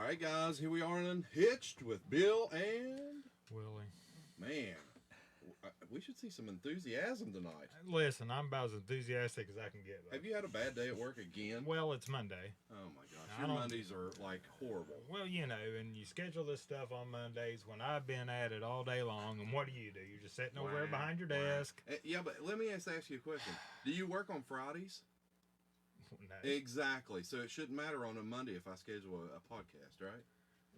right, guys, here we are in Unhitched with Bill and Willie. Man. We should see some enthusiasm tonight. Listen, I'm about as enthusiastic as I can get. Have you had a bad day at work again? Well, it's Monday. Oh my gosh, your Mondays are like horrible. Well, you know, and you schedule this stuff on Mondays when I've been at it all day long. And what do? You're just sitting over there behind your desk. Yeah, but let me ask you a question. Do you work on Fridays? No. Exactly. So it shouldn't matter on a Monday if I schedule a podcast, right?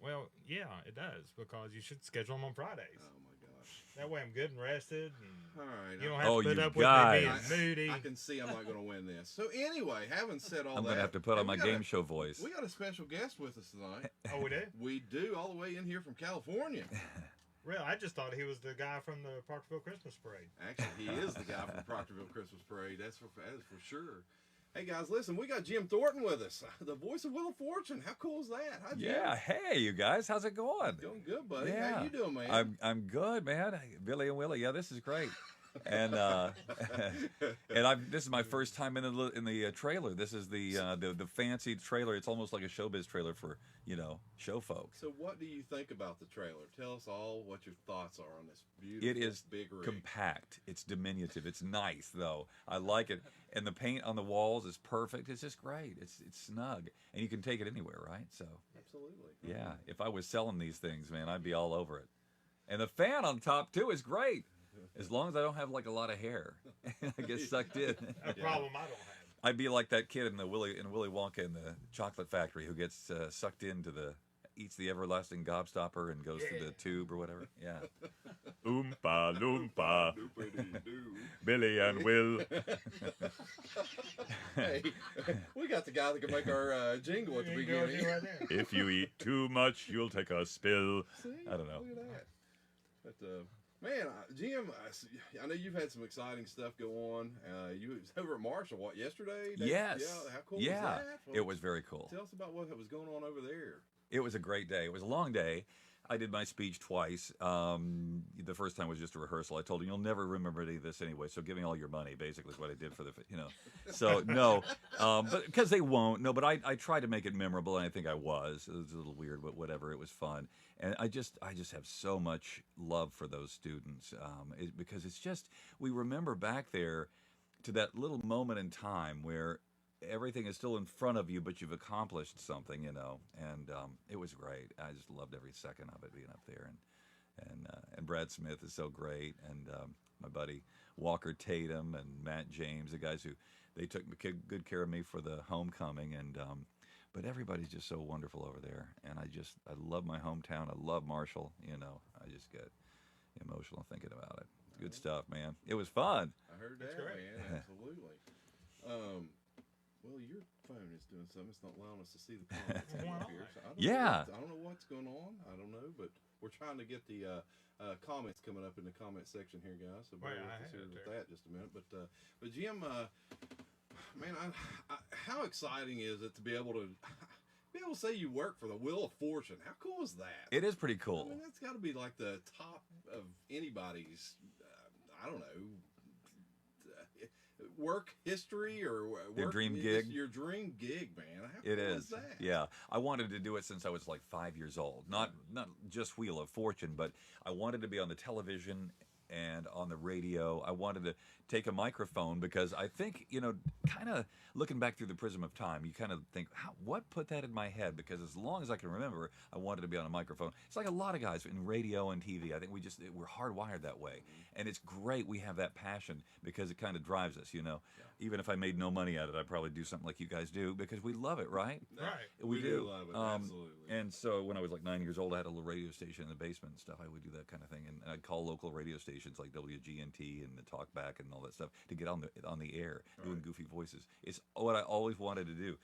Well, yeah, it does because you should schedule them on Fridays. Oh my gosh. That way I'm good and rested. And all right. You don't have to put up guys. with me being moody. I can see I'm not going to win this. So anyway, having said all I'm that, going to have to put on my game show voice. We got a special guest with us tonight. Oh, we do? We do, all the way in here from California. Really? I just thought he was the guy from the Proctorville Christmas Parade. Actually, he is the guy from the Proctorville Christmas Parade. That's for sure. Hey guys, listen, we got Jim Thornton with us, the voice of Wheel of Fortune. How cool is that? Hi, Jim. Yeah, hey you guys, how's it going? Doing good, buddy. Yeah. How you doing, man? I'm good, man. Billy and Willie, yeah, this is great. And this is my first time in the trailer. This is the fancy trailer. It's almost like a showbiz trailer for show folks. So what do you think about the trailer? Tell us all what your thoughts are on this beautiful. It is big rig. compact. It's diminutive. It's nice though. I like it, and the paint on the walls is perfect. It's just great. It's snug, and you can take it anywhere, right? So absolutely. Yeah. If I was selling these things, man, I'd be all over it. And the fan on top too is great. As long as I don't have like a lot of hair, I get sucked in. A problem I don't have. I'd be like that kid in Willy Wonka in the chocolate factory who gets sucked into eats the everlasting gobstopper and goes through the tube or whatever. Yeah. Oompa loompa, Billy and Will. Hey, we got the guy that can make our jingle at the beginning. Right If you eat too much, you'll take a spill. See, I don't know. Look at that. But man, Jim, I know you've had some exciting stuff go on. You was over at Marshall, what, yesterday? Yes. Yeah. How cool was that? Well, it was very cool. Tell us about what was going on over there. It was a great day. It was a long day. I did my speech twice. The first time was just a rehearsal. I told him, you'll never remember any of this anyway, so give me all your money, basically is what I did for So, no, but because they won't. No, but I tried to make it memorable, and I think I was. It was a little weird, but whatever. It was fun. And I just have so much love for those students because it's just, we remember back there to that little moment in time where everything is still in front of you, but you've accomplished something, and it was great. I just loved every second of it being up there, and Brad Smith is so great, and my buddy Walker Tatum and Matt James, the guys who they took good care of me for the homecoming, and but everybody's just so wonderful over there, and I love my hometown. I love Marshall. I just get emotional thinking about it. It's good stuff, man. It was fun. I heard that, man. Absolutely. Well, your phone is doing something. It's not allowing us to see the comments up here. So I don't know what's going on. I don't know, but we're trying to get the comments coming up in the comment section here, guys. So bear with us here with that just a minute. But Jim, man, how exciting is it to be able to say you work for the Wheel of Fortune? How cool is that? It is pretty cool. I mean, that's got to be like the top of anybody's. I don't know. Work history or your dream gig. Your dream gig, man. How it cool is that? Yeah, I wanted to do it since I was like 5 years old. Not just Wheel of Fortune, but I wanted to be on the television and on the radio. I wanted to take a microphone because I think, kind of looking back through the prism of time, you kind of think, what put that in my head? Because as long as I can remember, I wanted to be on a microphone. It's like a lot of guys in radio and TV. I think we're hardwired that way. And it's great we have that passion because it kind of drives us, Yeah. Even if I made no money at it, I'd probably do something like you guys do because we love it, right? Right. We do love it, absolutely. And so when I was like 9 years old, I had a little radio station in the basement and stuff. I would do that kind of thing. And I'd call local radio stations like WGNT and the Talkback and all that stuff to get on the air doing goofy voices. It's what I always wanted to do.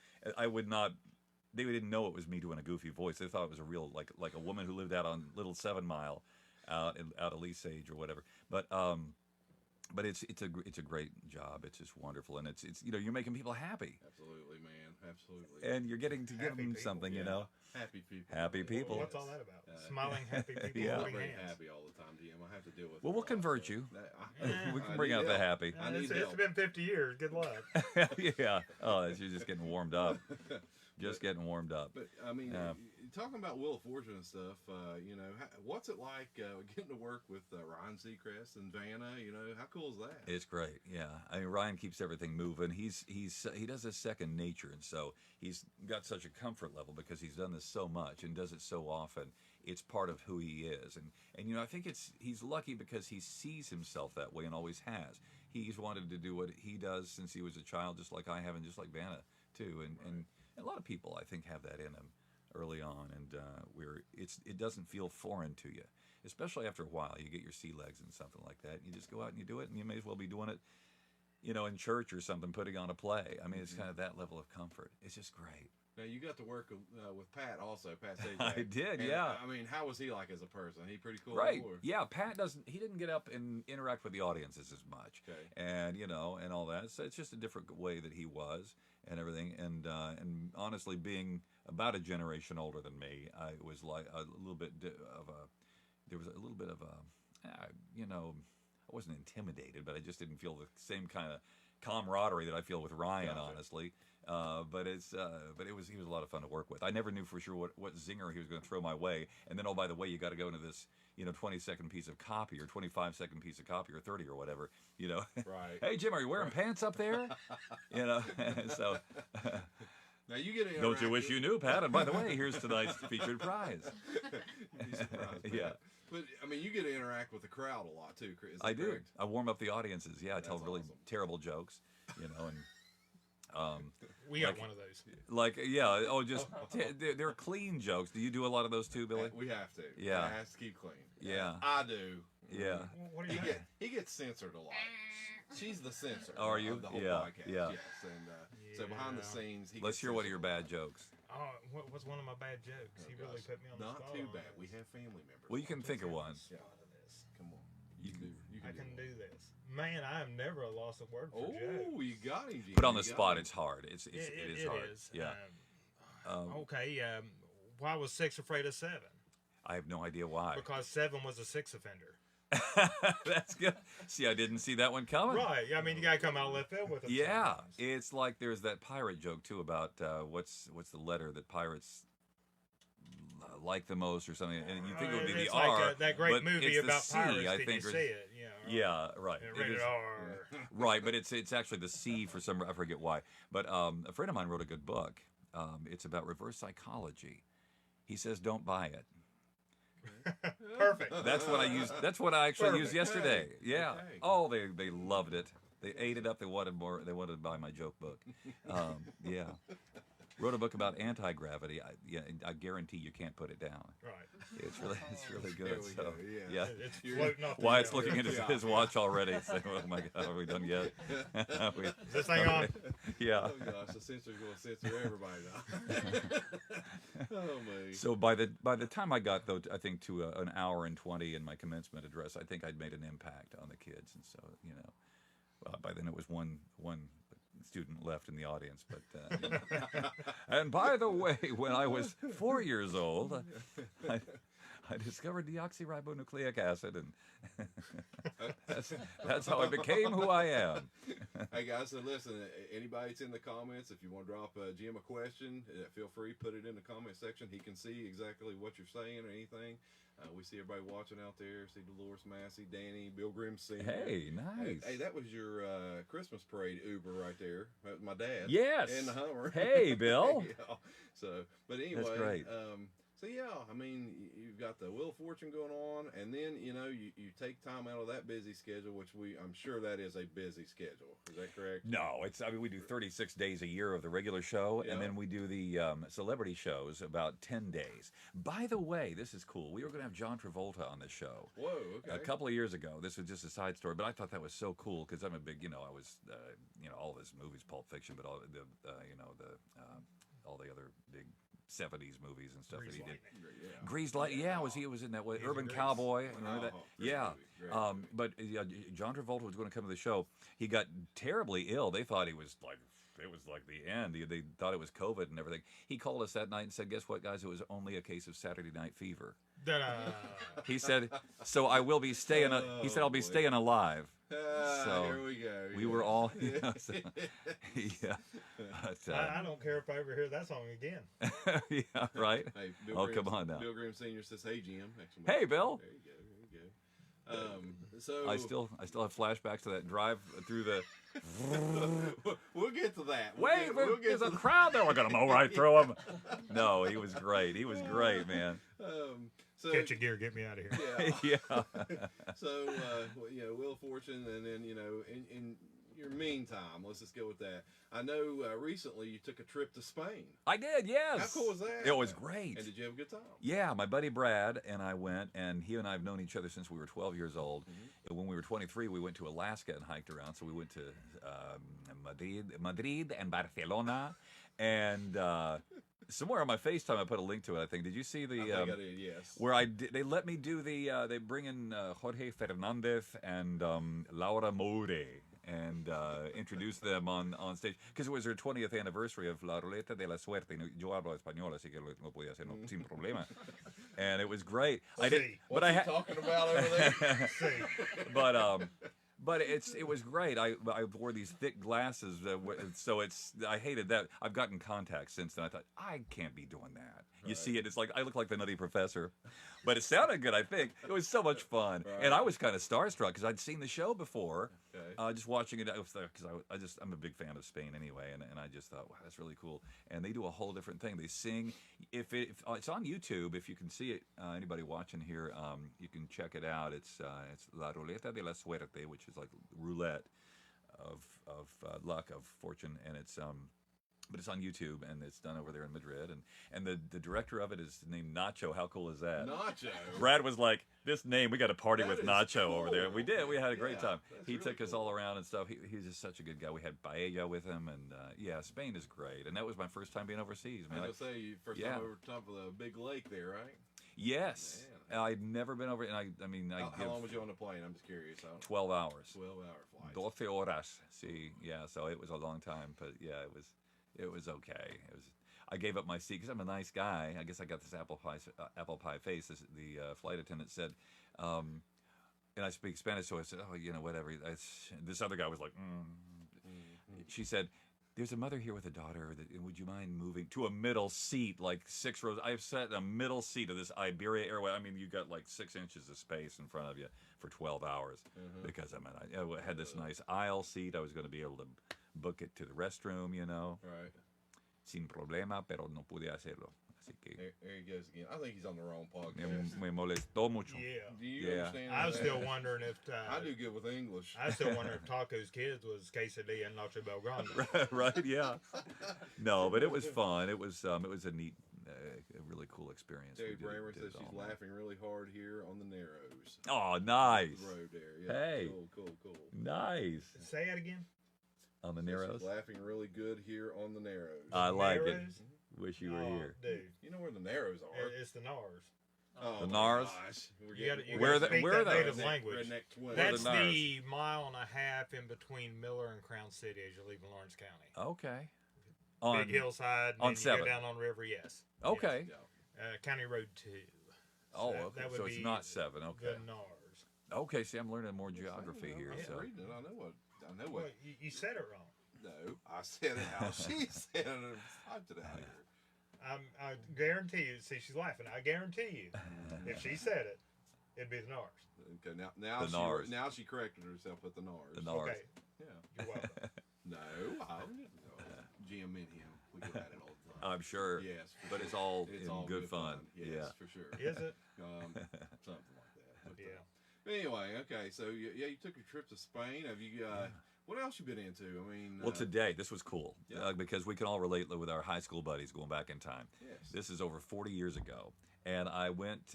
They didn't know it was me doing a goofy voice. They thought it was a real, like a woman who lived out on Little 7 Mile out at Lee Sage or whatever. But it's a great job. It's just wonderful, and it's you're making people happy. Absolutely, man. Absolutely. And you're getting to give them something, Happy people. Happy people. Well, what's all that about? Smiling, happy people. Yeah. I'm very happy all the time, Jim. I have to deal with. Well, we'll convert you. We can bring I out need the help. happy. It's been 50 years. Good luck. Yeah. Oh, you're just getting warmed up. Just getting warmed up. But I mean, talking about Wheel of Fortune and stuff, what's it like getting to work with Ryan Seacrest and Vanna? How cool is that? It's great, yeah. I mean, Ryan keeps everything moving. He does this second nature, and so he's got such a comfort level because he's done this so much and does it so often. It's part of who he is, and I think he's lucky because he sees himself that way and always has. He's wanted to do what he does since he was a child, just like I have, and just like Vanna too, and a lot of people I think have that in them early on, and it doesn't feel foreign to you, especially after a while. You get your sea legs and something like that, and you just go out and you do it, and you may as well be doing it, in church or something, putting on a play. I mean, it's kind of that level of comfort. It's just great. Now, you got to work with Pat also, Pat Sajak. I did, and, yeah. I mean, how was he like as a person? He pretty cool? Right, Or? yeah. Pat he didn't get up and interact with the audiences as much. Okay. And, and all that. So it's just a different way that he was and everything. And honestly, being about a generation older than me, I was like there was a little bit of I wasn't intimidated, but I just didn't feel the same kind of camaraderie that I feel with Ryan, Gotcha. honestly. But he was a lot of fun to work with. I never knew for sure what zinger he was going to throw my way. And then, oh, by the way, you got to go into this, 20-second piece of copy or 25-second piece of copy or 30 or whatever, Right. Hey, Jim, are you wearing pants up there? So. Now you get to Don't you wish you knew, Pat? And by the way, here's tonight's featured prize. You'd be surprised, Pat. Yeah. But, I mean, you get to interact with the crowd a lot, too, Chris. I do. Correct? I warm up the audiences. Yeah, I tell really awesome. terrible jokes, and We got one of those. they're clean jokes. Do you do a lot of those too, Billy? We have to. Yeah. It has to keep clean. Yeah. I do. Yeah. What are you doing? He gets censored a lot. She's the censor. Oh, are you? Of the whole Yeah, podcast. yeah. Yes. And so behind the scenes, he Let's gets hear one of your censored a bad jokes. Oh, what's one of my bad jokes? He really put me on the Not spot. too on bad. this. We have family members. Well, you can think of one. Yeah. Come on. You can. I can do this. Man, I have never lost a word for jokes. Oh, you got him, Gene. Put on the You got spot. him. It's hard. It is hard. Is. Yeah. Okay. Why was 6 afraid of 7? I have no idea why. Because 7 was a 6 offender. That's good. See, I didn't see that one coming. Right. I mean, you gotta come out left field with it. Yeah, sometimes. it's like there's that pirate joke too about what's the letter that pirates like the most or something, and you think it would be the It's R. like that great but movie it's the about C, pirates. I Did think. you see it? Yeah, right. Yeah, It rated is- R. Right, but it's actually the C for some, I forget why. But a friend of mine wrote a good book. It's about reverse psychology. He says don't buy it. Perfect. That's what I used. That's what I actually used Perfect. yesterday. Okay. Yeah. Okay. Oh, they loved it. They ate it up. They wanted more. They wanted to buy my joke book. Yeah. Wrote a book about anti-gravity. I guarantee you can't put it down. Right. It's really There good. we So go, yeah. It's floating off the Wyatt's shelf. looking at his watch already. Saying, "Oh my God, are we done yet?" Is this thing on? Yeah. Oh gosh, the censor's going to censor everybody now. Oh man. So by the time I got though, I think to an hour and 20 in my commencement address, I think I'd made an impact on the kids, and so by then it was one student left in the audience. But and by the way, when I was 4 years old, I discovered deoxyribonucleic acid, and that's how I became who I am. Hey guys, so listen, anybody that's in the comments, if you want to drop Jim a question, feel free, put it in the comment section. He can see exactly what you're saying or anything. We see everybody watching out there. See Dolores Massey, Danny, Bill Grimm Sr. Hey, nice. Hey, that was your Christmas parade Uber right there. That was my dad. Yes. And the Hummer. Hey, Bill. Yeah. So, but anyway, That's great. So yeah, I mean, you've got the Wheel of Fortune going on, and then you take time out of that busy schedule, which I'm sure that is a busy schedule. Is that correct? No, we do 36 days a year of the regular show, and then we do the celebrity shows about 10 days. By the way, this is cool. We were going to have John Travolta on the show. Whoa, okay. A couple of years ago. This was just a side story, but I thought that was so cool because I'm a big, I was, all his movies, Pulp Fiction, but all the other big 70s movies and stuff that he did. Yeah. Greased Lightning, he was in that way. Urban Grease. Cowboy, remember that? Great Yeah. movie, great movie. But John Travolta was going to come to the show. He got terribly ill. They thought it was like the end. They thought it was COVID and everything. He called us that night and said, "Guess what, guys? It was only a case of Saturday night fever." Da-da. He said, "So I will be staying." He said, "I'll be boy. staying alive." So here we go. We were all, you know, so, yeah. But, I don't care if I ever hear that song again. yeah, right. Hey, Come on now. Bill Graham Sr. says, "Hey Jim." Hey, Bill. There you go. So I still have flashbacks to that drive through the. we'll get to that. Wait, there's a crowd there. We're gonna mow right through him. No, he was great. He was great, man. So, catch a gear, get me out of here. Yeah. So, Wheel of Fortune, and then, in your meantime, let's just go with that. I know recently you took a trip to Spain. I did, yes. How cool was that? It was great. And did you have a good time? Yeah, my buddy Brad and I went, and he and I have known each other since we were 12 years old. Mm-hmm. When we were 23, we went to Alaska and hiked around. So we went to Madrid and Barcelona, and somewhere on my FaceTime I put a link to it. I think. Did you see the? I think I did. Yes. Where they let me do the. They bring in Jorge Fernandez and Laura More. And introduce them on stage because it was their 20th anniversary of La Ruleta de la Suerte. Yo hablo español, así que lo podía hacer sin problema. And it was great. What's he talking about over there? But it was great. I wore these thick glasses, so I hated that. I've gotten contacts since then. I thought I can't be doing that. Right. You see it? It's like I look like the Nutty Professor, but it sounded good. I think it was so much fun, right. And I was kind of starstruck because I'd seen the show before. Okay. Just watching it, because I'm a big fan of Spain anyway, and I just thought, wow, that's really cool. And they do a whole different thing. They sing. If it's on YouTube, if you can see it, anybody watching here, you can check it out. It's La Ruleta de la Suerte, which is like roulette of luck, of fortune, and it's but it's on YouTube, and it's done over there in Madrid, and the director of it is named Nacho. How cool is that? Nacho. Brad was like, this name, we got to party with Nacho cool. over there. We did. We had a great time. He really took us all around and stuff. He's just such a good guy. We had paella with him, and Spain is great. And that was my first time being overseas, man. I was going to say, first time over top of the big lake there, right? Yes. Man. I'd never been over, and how long was you on the plane? I'm just curious. 12 hours. 12-hour flight. 12 horas. See, yeah. So it was a long time, but yeah, it was okay. I gave up my seat because I'm a nice guy. I guess I got this apple pie face. The flight attendant said, and I speak Spanish, so I said, oh, whatever. This other guy was like, She said, there's a mother here with a daughter. Would you mind moving to a middle seat, like 6 rows? I've sat in a middle seat of this Iberia Airway. I mean, you got like 6 inches of space in front of you for 12 hours because I had this nice aisle seat. I was going to be able to book it to the restroom, Right. Sin problema, pero no pude hacerlo. Así que there he goes again. I think he's on the wrong podcast. Me molestó mucho. Yeah. Do you understand? I was still wondering if I do good with English. I still wonder if Taco's kids was quesadilla and Nacho Belgrande. Right? Yeah. No, but it was fun. It was a neat, a really cool experience. Terry Bramer says she's laughing really hard here on the Narrows. Oh, nice. The road there. Yeah. Hey. Cool. Nice. Say it again. On the Narrows? She's laughing really good here on the Narrows. I like Narrows? it. Wish you were here. Dude. You know where the Narrows are? It's the Nars. Oh, the Nars? Where are they? Native language. That's the mile and a half in between Miller and Crown City as you're leaving Lawrence County. Okay. Big hillside. On and 7. You go down on River, yes. Okay. Yes. County Road 2. So okay. So it's not 7. Okay. The Nars. Okay. See, I'm learning more geography here. I'm So. reading it. I know what. Well, you said it wrong. No, I said it how she said it. I typed it out here. I guarantee you. See, she's laughing. I guarantee you, if she said it, it'd be the Nars. Okay, now she corrected herself with the Nars. The Nars. Okay. Yeah. You're welcome. No, I didn't know. Jim and him, we go at it all the time. I'm sure. Yes, but it's all good fun. Yes, yeah, for sure. Is it? Something like that. But, yeah. Anyway, okay, so you took a trip to Spain. Have you? What else you been into? I mean, well, today this was cool because we can all relate with our high school buddies going back in time. Yes. This is over 40 years ago, and I went.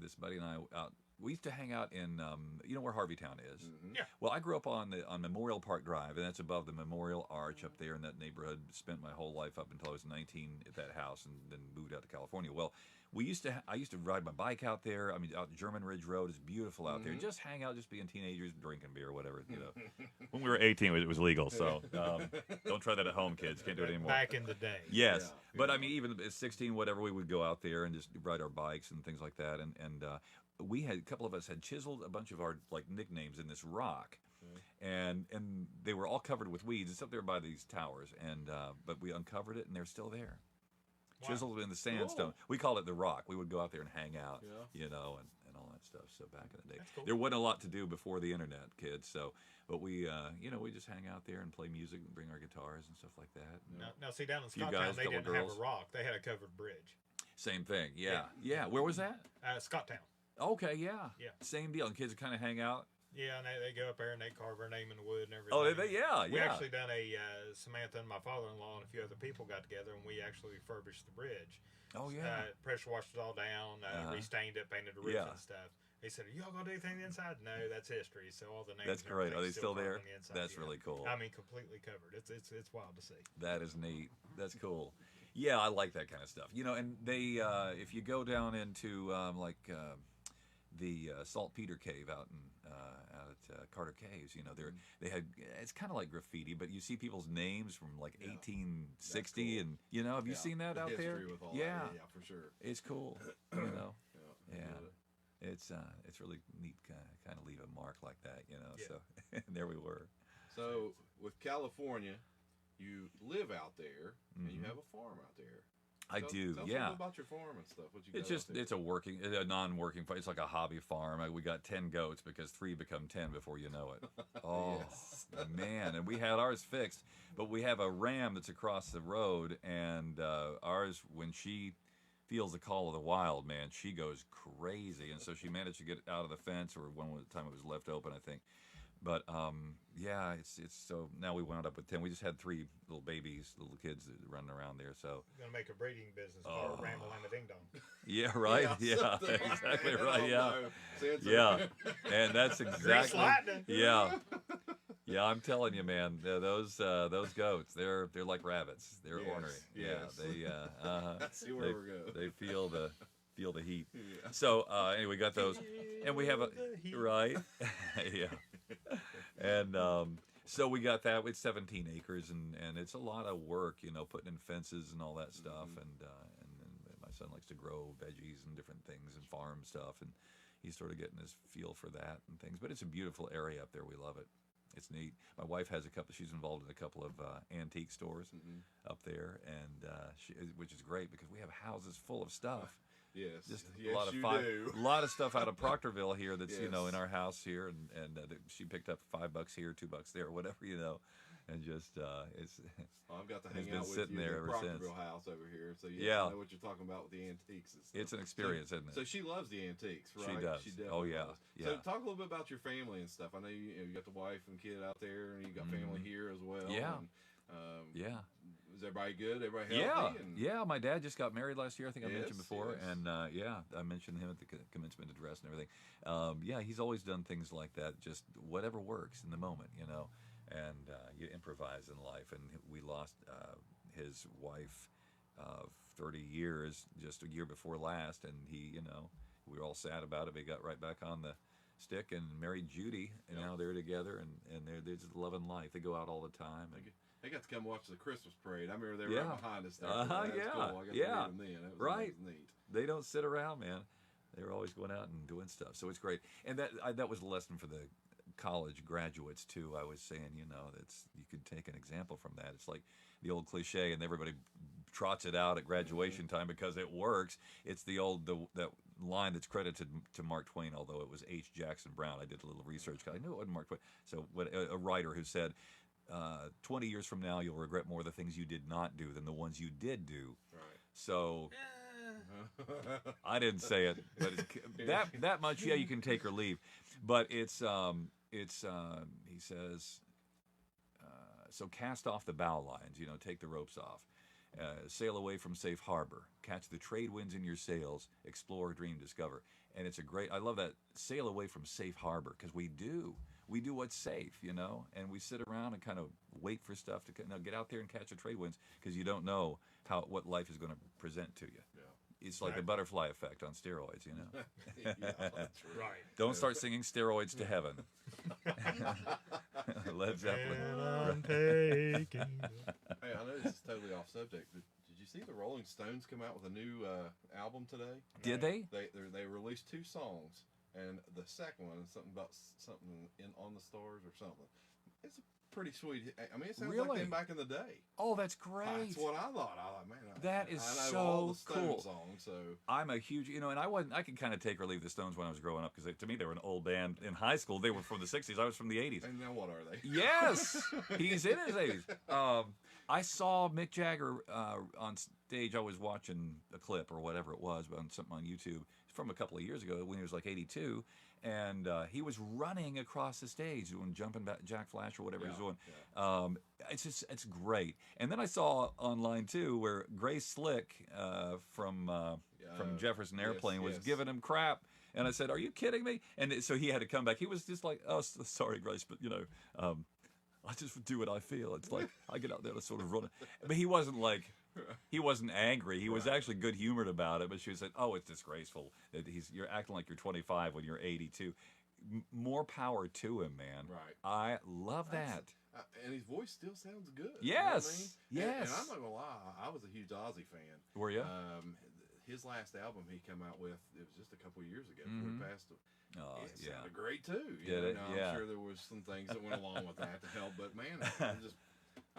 This buddy and I out. We used to hang out in, you know where Harveytown is? Mm-hmm. Yeah. Well, I grew up on Memorial Park Drive, and that's above the Memorial Arch up there in that neighborhood. Spent my whole life up until I was 19 at that house, and then moved out to California. Well, I used to ride my bike out there. I mean, out German Ridge Road is beautiful out there. Just hang out, just being teenagers, drinking beer, whatever. When we were 18, it was legal. So don't try that at home, kids. Can't do it anymore. Back in the day. Yes, yeah. But I mean, even at 16, whatever, we would go out there and just ride our bikes and things like that. And we had a couple of us had chiseled a bunch of our like nicknames in this rock. and they were all covered with weeds. It's up there by these towers, and but we uncovered it, and they're still there, chiseled in the sandstone. Cool. We called it the Rock. We would go out there and hang out, Yeah. you know, and all that stuff. So back in the day, Cool. there wasn't a lot to do before the internet, kids. So, but we, you know, we just hang out there and play music and bring our guitars and stuff like that. Now, see, down in You Scotttown, guys, they couple didn't have girls. a rock. They had a covered bridge. Same thing, yeah. Where was that? Scotttown. Okay, yeah. Yeah. Same deal. And kids kind of hang out. Yeah, and they go up there and they carve their name in the wood and everything. Oh, yeah. We actually done a Samantha and my father-in-law and a few other people got together and we actually refurbished the bridge. Oh, yeah. Pressure washed it all down, restained it, painted the roof and stuff. They said, "Are y'all gonna do anything inside?" No, that's history. So all the names. That's and great. Are they everything's still there? carved on the inside. That's Yeah. really cool. I mean, completely covered. It's wild to see. That is neat. That's cool. Yeah, I like that kind of stuff. You know, and they, if you go down into the Saltpeter Cave out at Carter Caves, you know, they had, it's kind of like graffiti, but you see people's names from like 1860, cool. and you know, have you seen that out there? With all Yeah, that. Yeah, for sure. it's cool. You know, I get it. it's really neat, kind of leave a mark like that, you know. Yeah. So and there we were. So with California, you live out there and you have a farm out there. I do, tell us a yeah. little about your farm and stuff. What you got It's just out there. it's a non-working farm. It's like a hobby farm. We got 10 goats because 3 become 10 before you know it. Oh man! And we had ours fixed, but we have a ram that's across the road, and ours, when she feels the call of the wild, man, she goes crazy, and so she managed to get out of the fence, or one time it was left open, I think. But yeah, it's so now we wound up with 10. We just had 3 little babies, little kids running around there. So Gonna make a breeding business called Ramble and a Ding Dong. yeah, right, yeah, something. exactly I right, don't yeah, know. Sensor. yeah, and that's Grease exactly lightning. yeah. Yeah, I'm telling you, man, those goats, they're like rabbits. They're Yes, ornery. yes. Yeah, they I see where we're going. they feel the heat. Yeah. So anyway, we got those, and we have a Feel the heat. right, yeah, and so we got that. It's 17 acres, and it's a lot of work, you know, putting in fences and all that stuff, and my son likes to grow veggies and different things and farm stuff, and he's sort of getting his feel for that and things. But it's a beautiful area up there. We love it. It's neat. My wife has she's involved in a couple of antique stores up there, and which is great because we have houses full of stuff. Yes. Just yes, a lot of you do. a lot of stuff out of Proctorville here that's you know Yes. in our house here, and she picked up $5 here, $2 there, whatever, you know, and just it's I've got to It's hang been out with sitting you there in the ever since. Proctorville house over here, so Yeah. I know what you're talking about with the antiques and stuff. it's an experience, isn't it? So she loves the antiques, right? She does. definitely Oh, yeah. does. So Yeah. talk a little bit about your family and stuff. I know you got the wife and kid out there, and you got family here as well. Yeah. And, Yeah. is everybody good? Everybody Yeah, healthy? And, yeah. My dad just got married last year. I think I mentioned Yes, before, yes. and yeah, I mentioned him at the commencement address and everything. Yeah, he's always done things like that, just whatever works in the moment, you know. And you improvise in life. And we lost his wife of 30 years just a year before last, and he, you know, we were all sad about it. But he got right back on the stick and married Judy, and Yep. now they're together, and they're just loving life. They go out all the time. And, They got to come watch the Christmas parade. I remember they were Yeah. right behind us there. Uh-huh, That was yeah, cool. I got to yeah. meet them then. That was, Right. That was neat. they don't sit around, man. They're always going out and doing stuff. So it's great. And that was a lesson for the college graduates too. I was saying, you know, you could take an example from that. It's like the old cliche, and everybody trots it out at graduation time because it works. It's that line that's credited to Mark Twain, although it was H. Jackson Brown. I did a little research. I knew it wasn't Mark Twain. So a writer who said, 20 years from now, you'll regret more the things you did not do than the ones you did do. Right. So I didn't say it, but that much, yeah, you can take or leave. But he says, so cast off the bow lines, you know, take the ropes off. Sail away from safe harbor. Catch the trade winds in your sails. Explore, dream, discover. And I love that, sail away from safe harbor, because we do what's safe, you know, and we sit around and kind of wait for stuff to get out there and catch the trade winds, because you don't know what life is going to present to you. Yeah. It's like the butterfly effect on steroids, you know. Yeah, that's Right. Don't start singing steroids to heaven. Led Zeppelin. And I'm taking. Hey, I know this is totally off subject, but did you see the Rolling Stones come out with a new album today? Did they? They released 2 songs, and the second one is something about something on the stars or something. It's a pretty sweet. I mean, it sounds Really? like them back in the day. Oh, that's great. That's what I thought. I thought, man, That is I know so all the Stones cool. songs, so I'm a huge, and I could kind of take or leave the Stones when I was growing up because to me they were an old band. In high school, they were from the '60s. I was from the '80s. And now what are they? Yes, he's in his '80s. I saw Mick Jagger on stage. I was watching a clip or whatever it was on something on YouTube from a couple of years ago when he was like 82, and he was running across the stage doing jumping back Jack Flash or whatever he was doing. Yeah. It's great. And then I saw online too where Grace Slick from Jefferson Airplane was giving him crap. And I said, "Are you kidding me?" And so he had to come back. He was just like, "Oh, sorry, Grace, but I just do what I feel. It's like I get out there to sort of run it." But he wasn't angry. He was actually good humored about it. But she said, "Oh, it's disgraceful that you're acting like you're 25 when you're 82." More power to him, man. Right. I love that. And his voice still sounds good. Yes. You know what I mean? Yes. And I'm not gonna lie, I was a huge Ozzy fan. Were you? His last album he came out with, it was just a couple of years ago before Mm-hmm. he passed. It Yeah. sounded great too. Did it? Now, Yeah. I'm sure there was some things that went along with that to help, but man, I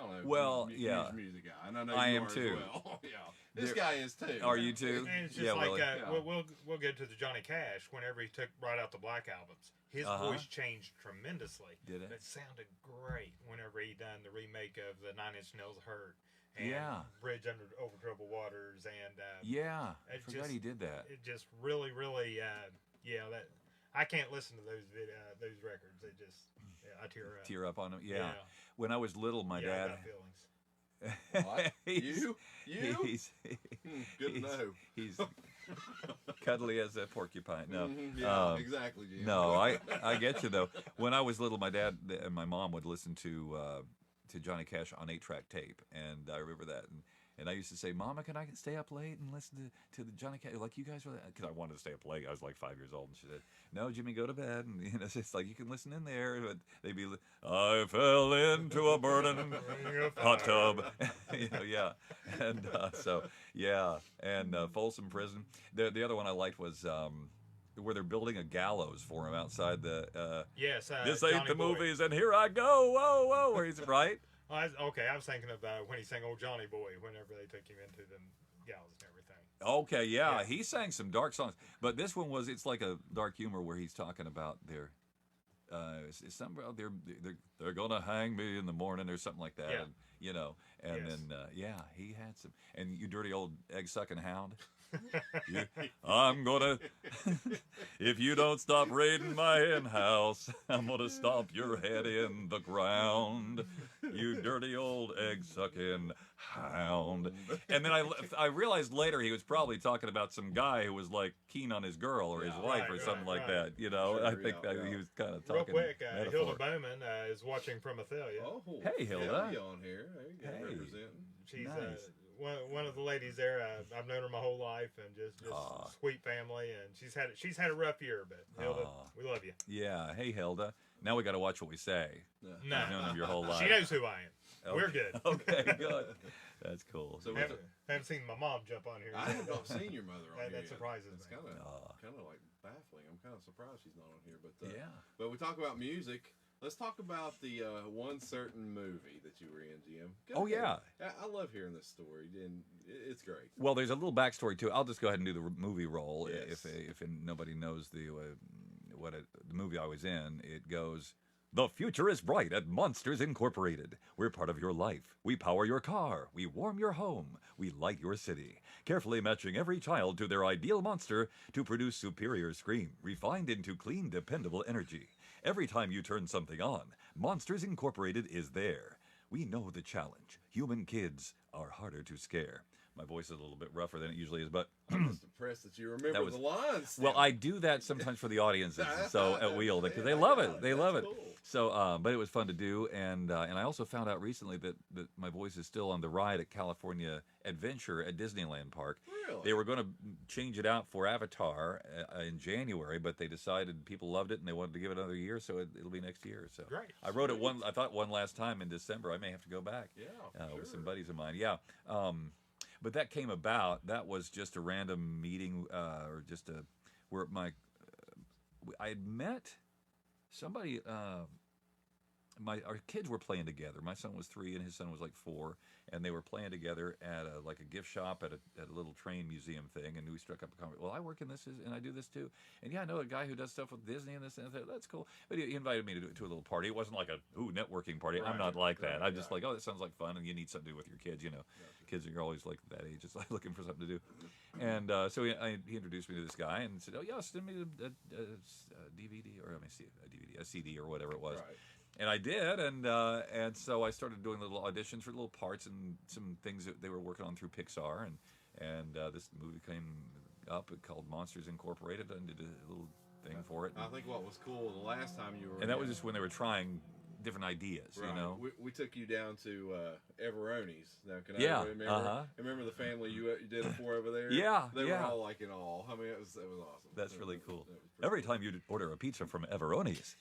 don't know. Well, I'm a yeah. huge music guy, and I know I you am are too. As well. Yeah, this guy is too. Are you too? And it's just Yeah, like Willie. we'll get to the Johnny Cash. Whenever he brought out the Black albums, his voice changed tremendously. Did it? It sounded great whenever he done the remake of the Nine Inch Nails "Hurt" and Yeah. Bridge Over Troubled Waters, and Yeah, I it forgot just- he did that. it just really, that I can't listen to those records. It just I tear up. Tear up on him. Yeah. When I was little, my I dad. got feelings. What? He's- You? Good to he's- know. He's cuddly as a porcupine. No, Yeah, exactly, Jim. no, I get you though. When I was little, my dad and my mom would listen to Johnny Cash on 8-track tape, and I remember that. And I used to say, "Mama, can I stay up late and listen to the Johnny Cash like you guys were?" Because I wanted to stay up late. I was like 5 years old, and she said, "No, Jimmy, go to bed." And it's like you can listen in there. But they'd be, "I fell into a burning hot tub," yeah. And and Folsom Prison. The other one I liked was where they're building a gallows for him outside the. Yes. This ain't Johnny the Boy. movies, and here I go. Whoa, whoa! Where he's right. Okay, I was thinking about when he sang "Old Johnny Boy" whenever they took him into the gallows and everything. Okay, yeah, he sang some dark songs, but this one it's like a dark humor where he's talking about their, it's something about they're gonna hang me in the morning or something like that, Yeah. and Yes. then he had some, and you dirty old egg sucking hound. I'm gonna, if you don't stop raiding my hen house, I'm gonna stomp your head in the ground, you dirty old egg sucking hound. And then I realized later he was probably talking about some guy who was like keen on his girl or his wife or something like that. You know, Sure, I think he was kind of talking. Real quick, metaphor. Hilda Bowman is watching from Athalia. Oh, Hey, Hilda. Hilda on here. There you go, Hey. representing. She's Nice. one of the ladies there. I've known her my whole life, and just sweet family. And she's had a rough year, but Hilda, we love you. Yeah. Hey, Hilda. Now we got to watch what we say. No, You've known him your whole life. she knows who I am. Okay. We're good. Okay, good. That's cool. So haven't seen my mom jump on here. I have not seen your mother on here. That yet. surprises It's me. kind of like baffling. I'm kind of surprised she's not on here. But Yeah. But we talk about music. Let's talk about the one certain movie that you were in, Jim. Go Oh, ahead. I love hearing this story, and it's great. Well, there's a little backstory too. I'll just go ahead and do the movie role. Yes. If nobody knows the movie I was in, it goes. The future is bright at Monsters Incorporated. We're part of your life. We power your car. We warm your home. We light your city. Carefully matching every child to their ideal monster to produce superior scream, refined into clean, dependable energy. Every time you turn something on, Monsters Incorporated is there. We know the challenge. Human kids are harder to scare. My voice is a little bit rougher than it usually is, but I'm just impressed that you remember the lines. well, I do that sometimes for the audiences, so at Wheel, because they love it. They love it. Cool. So, but it was fun to do, and I also found out recently that my voice is still on the ride at California Adventure at Disneyland Park. Really? They were going to change it out for Avatar in January, but they decided people loved it and they wanted to give it another year, so it'll be next year. So Great. I wrote it one last time in December. I may have to go back. Yeah, With some buddies of mine. Yeah. But that came about. That was just a random meeting, or just where I had met somebody. our kids were playing together. My son was 3 and his son was like 4, and they were playing together at a gift shop at a little train museum thing. And we struck up a conversation. Well, I work in this and I do this too. And yeah, I know a guy who does stuff with Disney and this and that. That's cool. But he invited me to a little party. It wasn't like a networking party. I'm not like that. I'm just like, oh, that sounds like fun, and you need something to do with your kids. You know, kids are always like that age, just like looking for something to do. And so he introduced me to this guy and said, oh yeah, send me a DVD or a CD or whatever it was. Right. And I did, and so I started doing little auditions for little parts and some things that they were working on through Pixar, and this movie came up called Monsters Incorporated, and did a little thing for it. I think what was cool the last time you were, and that was just when they were trying different ideas, right. You know. We took you down to Everoni's. Now, can Yeah, I remember the family you did it for over there? Yeah, they were all like in awe. I mean, it was awesome. That's really cool. That Every time you order a pizza from Everoni's,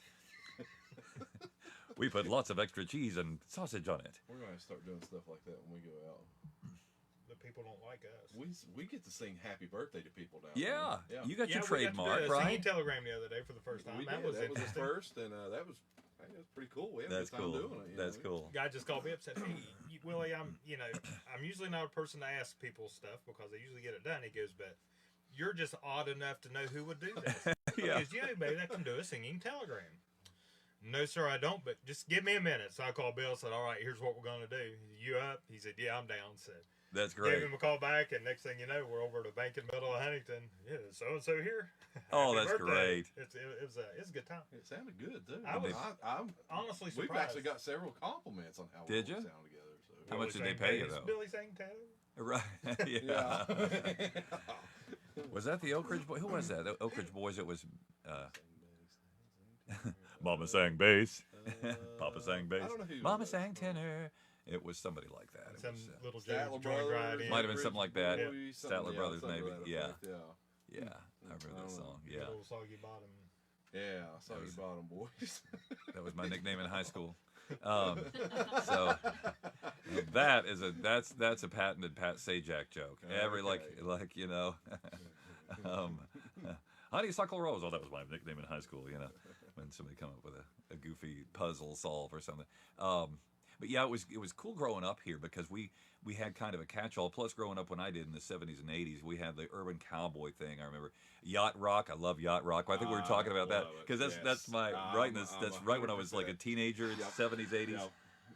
we put lots of extra cheese and sausage on it. We're gonna start doing stuff like that when we go out. The people don't like us. We get to sing happy birthday to people down Yeah, there. you got your we trademark, got to do a right? singing telegram the other day for the first time. That was the interesting. first, and that was pretty cool. We had a That's good time cool. doing it. That's cool. Guy just called me up and said, "Hey, Willie, I'm usually not a person to ask people stuff because they usually get it done." He goes, "But you're just odd enough to know who would do this." Yeah. He goes, "You know anybody that can do a singing telegram?" "No, sir, I don't, but just give me a minute." So I called Bill and said, "All right, here's what we're going to do. You up?" He said, "Yeah, I'm down." So That's great. gave him a call back, and next thing you know, we're over at a bank in the middle of Huntington. Yeah, so-and-so here. Oh, Happy that's birthday. great. It was a good time. It sounded good too. I'm honestly surprised. We've actually got several compliments on how Did well you? we sound together. So. How much did they sang pay you, bass. though? Billy sang tenor. Right. Yeah. Was that the Oak Ridge Boys? Who was that? The Oak Ridge Boys. It was. Mama sang bass. Papa sang bass. I don't know who Mama was. sang tenor. It was somebody like that. It Some was, little Statler joint right Brothers. in. Might have been something like that. Boys, Statler Brothers, something maybe. to that Yeah. effect, yeah. yeah, I remember that song. Yeah, Little soggy bottom. Yeah, I saw That you was- bottom boys. that was my nickname in high school. So that's a patented Pat Sajak joke. Every like you know, honeysuckle rose. Oh, that was my nickname in high school. You know, when somebody come up with a goofy puzzle solve or something. But yeah, it was cool growing up here because we had kind of a catch-all. Plus, growing up when I did in the 70s and 80s, we had the urban cowboy thing. I remember yacht rock. I love yacht rock. I think we were talking about that because that's my that's right when I was like a teenager, 70s, 80s, Yep.